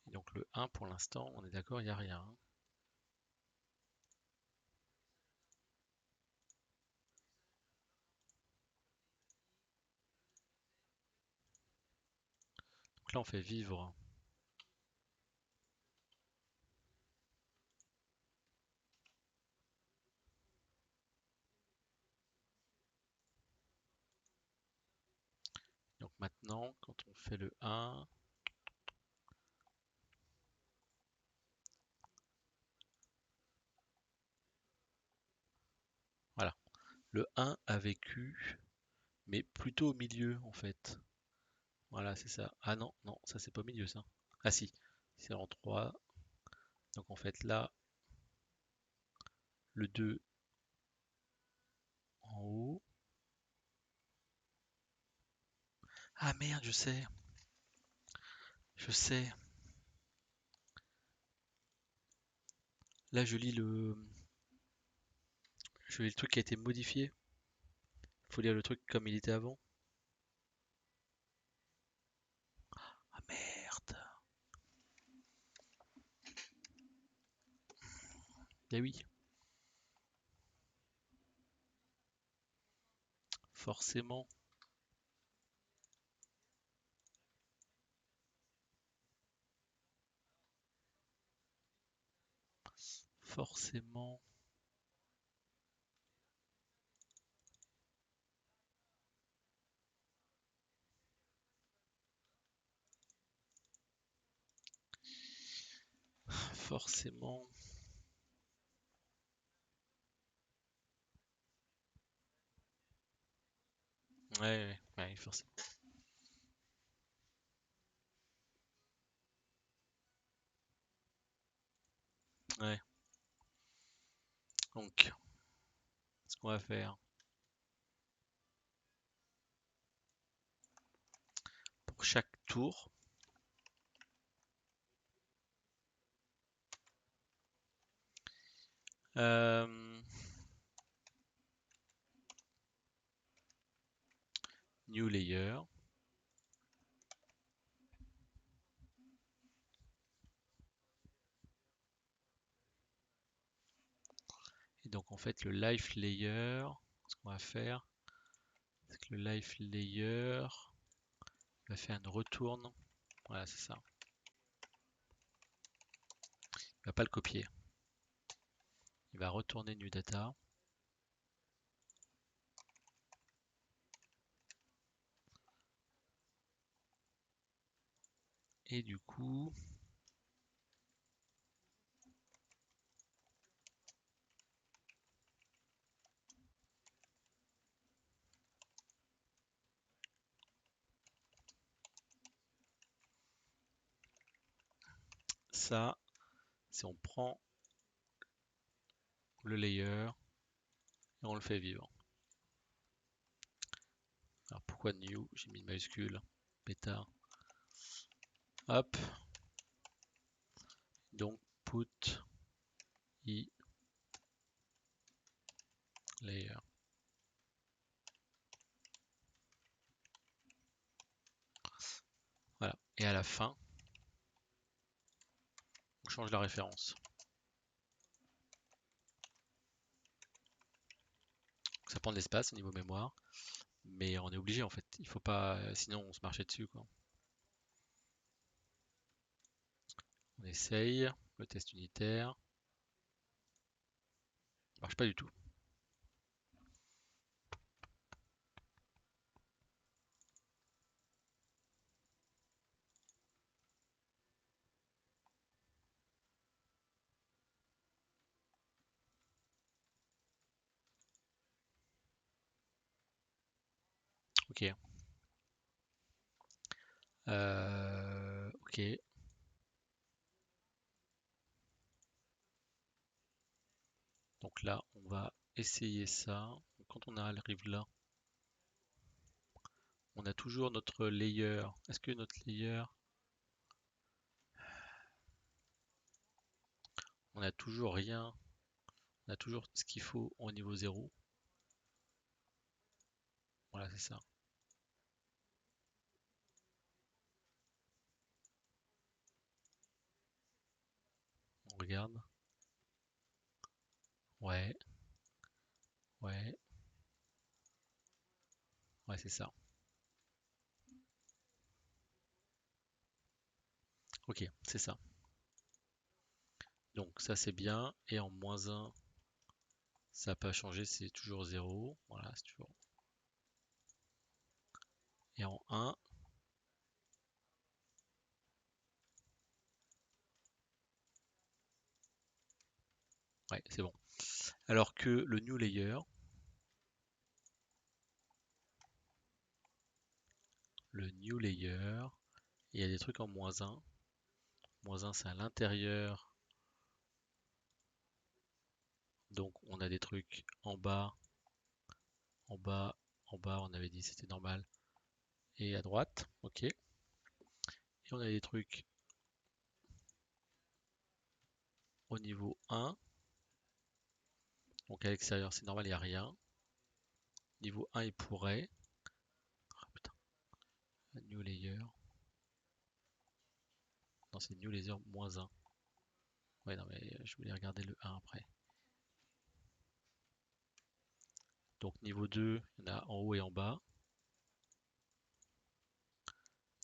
Et donc, le 1, pour l'instant, on est d'accord, il n'y a rien. Hein. Donc là, on fait vivre. Donc maintenant, quand on fait le 1, voilà. Le 1 a vécu, mais plutôt au milieu, en fait. Voilà, c'est ça. Ah non, non, ça c'est pas au milieu, ça. Ah si, c'est en 3. Donc en fait, là, le 2 en haut. Ah merde, je sais. Je sais. Là, je lis le truc qui a été modifié. Faut lire le truc comme il était avant. Ah merde. Eh oui, forcément, forcément. Forcément. Ouais, ouais, ouais, forcément. Ouais. Donc, ce qu'on va faire pour chaque tour, euh, new layer. Et donc en fait le life layer, ce qu'on va faire, c'est que le life layer va faire une retourne. Voilà, c'est ça. Il va pas le copier. il va retourner new data. Et du coup, ça, c'est on prend le layer et on le fait vivre. Alors pourquoi new? J'ai mis une majuscule, bêta. Hop. Donc put i layer. Voilà. Et à la fin, on change la référence. Ça prend de l'espace au niveau mémoire, mais on est obligé en fait. Il faut pas, sinon on se marchait dessus quoi. On essaye le test unitaire. Marche pas du tout. Ok. Ok. Donc là, on va essayer ça. Quand on arrive là, on a toujours notre layer. Est-ce que notre layer, on a toujours rien, on a toujours ce qu'il faut au niveau 0. Voilà, c'est ça. On regarde. Ouais, ouais, ouais, c'est ça. Ok, c'est ça. Donc ça c'est bien. Et en -1, ça n'a pas changé, c'est toujours 0. Voilà, c'est toujours. Et en 1, ouais, c'est bon. Alors que le new layer, il y a des trucs en -1. -1 c'est à l'intérieur. Donc on a des trucs en bas, en bas, en bas, on avait dit c'était normal. Et à droite, ok. Et on a des trucs au niveau 1. Donc à l'extérieur c'est normal, il n'y a rien. Niveau 1 il pourrait. Ah, putain. New layer. Non c'est new layer -1. Ouais non mais je voulais regarder le 1 après. Donc niveau 2, il y en a en haut et en bas.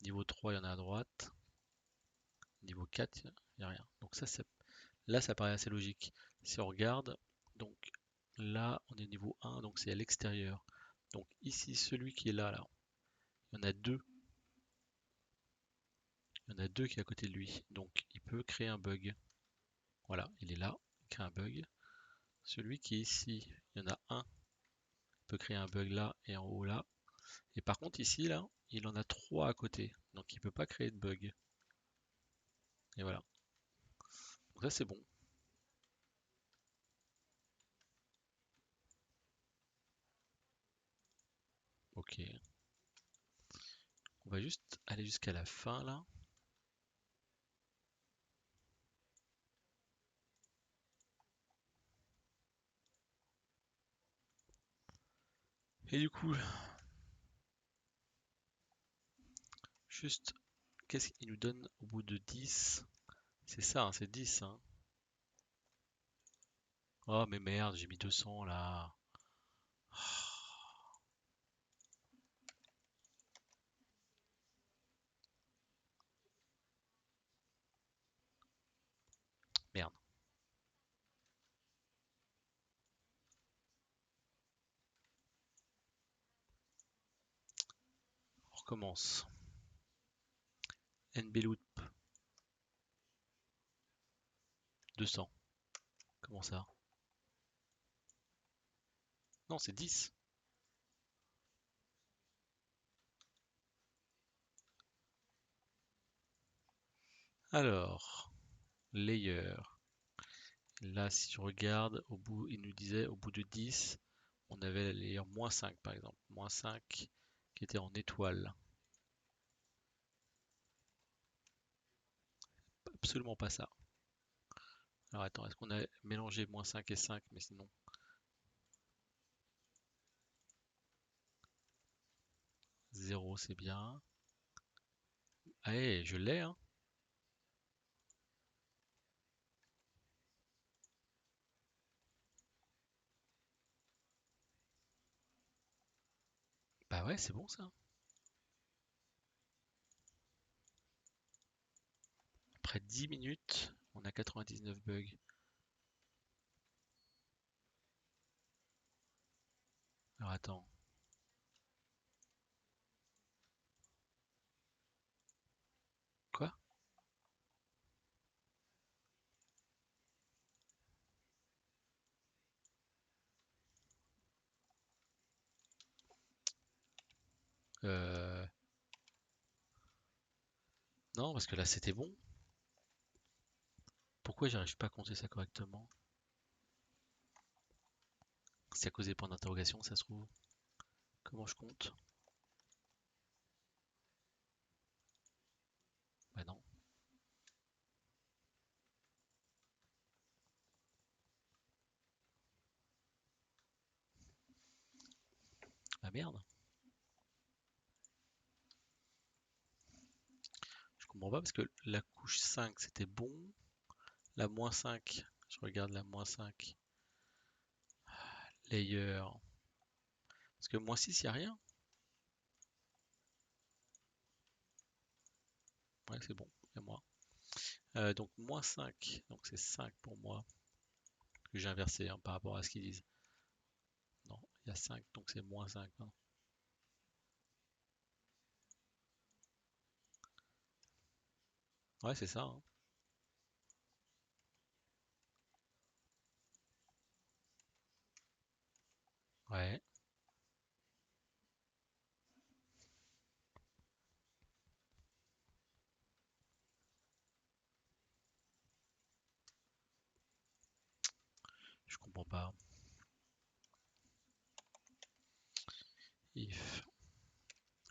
Niveau 3, il y en a à droite. Niveau 4, il n'y a rien. Donc ça, là, ça paraît assez logique. Si on regarde, donc là, on est niveau 1, donc c'est à l'extérieur. Donc ici, celui qui est là, il y en a deux. Il y en a deux qui est à côté de lui. Donc il peut créer un bug. Voilà, il est là, il crée un bug. Celui qui est ici, il y en a un, il peut créer un bug là et en haut là. Et par contre ici, là, il en a trois à côté. Donc il ne peut pas créer de bug. Et voilà. Donc ça c'est bon. Ok. On va juste aller jusqu'à la fin là. Et du coup, juste, qu'est-ce qu'il nous donne au bout de 10? C'est ça, hein, c'est 10. Hein. Oh, mais merde, j'ai mis 200 là. Merde. recommence. NB loop 200. Comment ça? Non, c'est 10. Alors, layer. Là, si je regarde, au bout, il nous disait au bout de 10, on avait la layer -5 par exemple. -5 qui était en étoile. Absolument pas ça. Alors attends, est-ce qu'on a mélangé -5 et 5, mais sinon. 0 c'est bien. Allez, je l'ai, hein. Bah ouais, c'est bon ça. Après 10 minutes, on a 99 bugs. Alors attends. Quoi? Euh... Non, parce que là c'était bon. Pourquoi j'arrive pas à compter ça correctement? C'est à cause des points d'interrogation, ça se trouve. Comment je compte? Bah non. Ah merde. Je comprends pas parce que la couche 5 c'était bon. La -5, je regarde la -5. Layer. Parce que -6, il n'y a rien. Ouais, c'est bon, il y a moins. Donc -5, donc c'est 5 pour moi. Que j'ai inversé hein, par rapport à ce qu'ils disent. Non, il y a 5, donc c'est -5. Hein. Ouais, c'est ça. Hein. Ouais, je comprends pas. If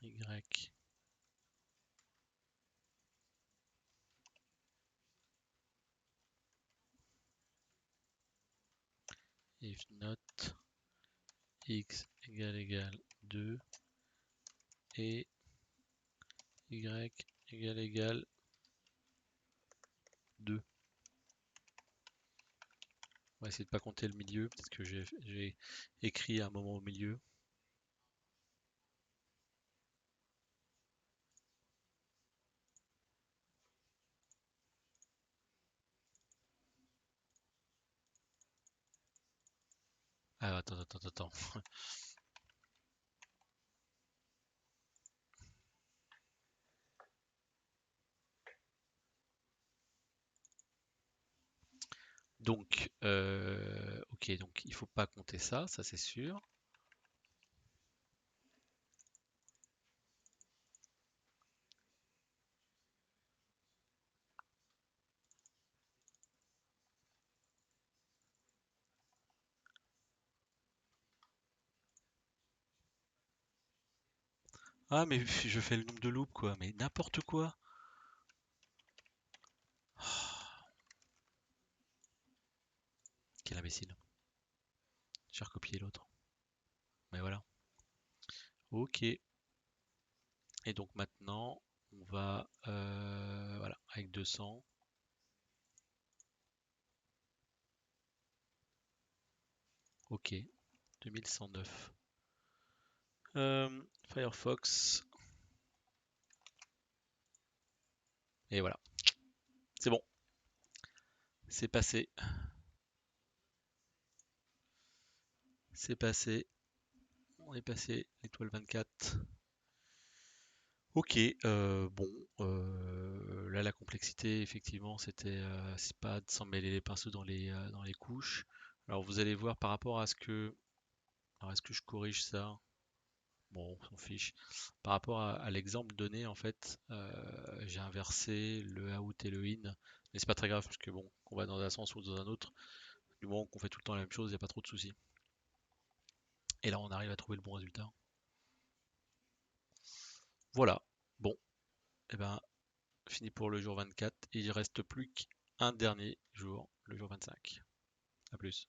y if not x égale 2 et y égale 2. On va essayer de pas compter le milieu, peut-être que j'ai écrit à un moment au milieu. Ah, attends. Donc, ok, donc il faut pas compter ça, ça c'est sûr. Ah, mais je fais le nombre de loops, quoi, mais n'importe quoi. Quel imbécile. J'ai recopié l'autre. Mais voilà. Ok. Et donc maintenant, on va, voilà, avec 200. Ok. 2109. Firefox. Et voilà. C'est bon. C'est passé. C'est passé. On est passé l'étoile 24. Ok, bon, là la complexité, effectivement, c'est pas de s'en mêler les pinceaux dans les couches. Alors vous allez voir par rapport à ce que, alors est-ce que je corrige ça? Bon, on s'en fiche. Par rapport à l'exemple donné, en fait, j'ai inversé le out et le in, mais c'est pas très grave parce que bon, qu'on va dans un sens ou dans un autre, du moment qu'on fait tout le temps la même chose, il n'y a pas trop de soucis. Et là, on arrive à trouver le bon résultat. Voilà. Bon, et ben, fini pour le jour 24. Il reste plus qu'un dernier jour, le jour 25. À plus.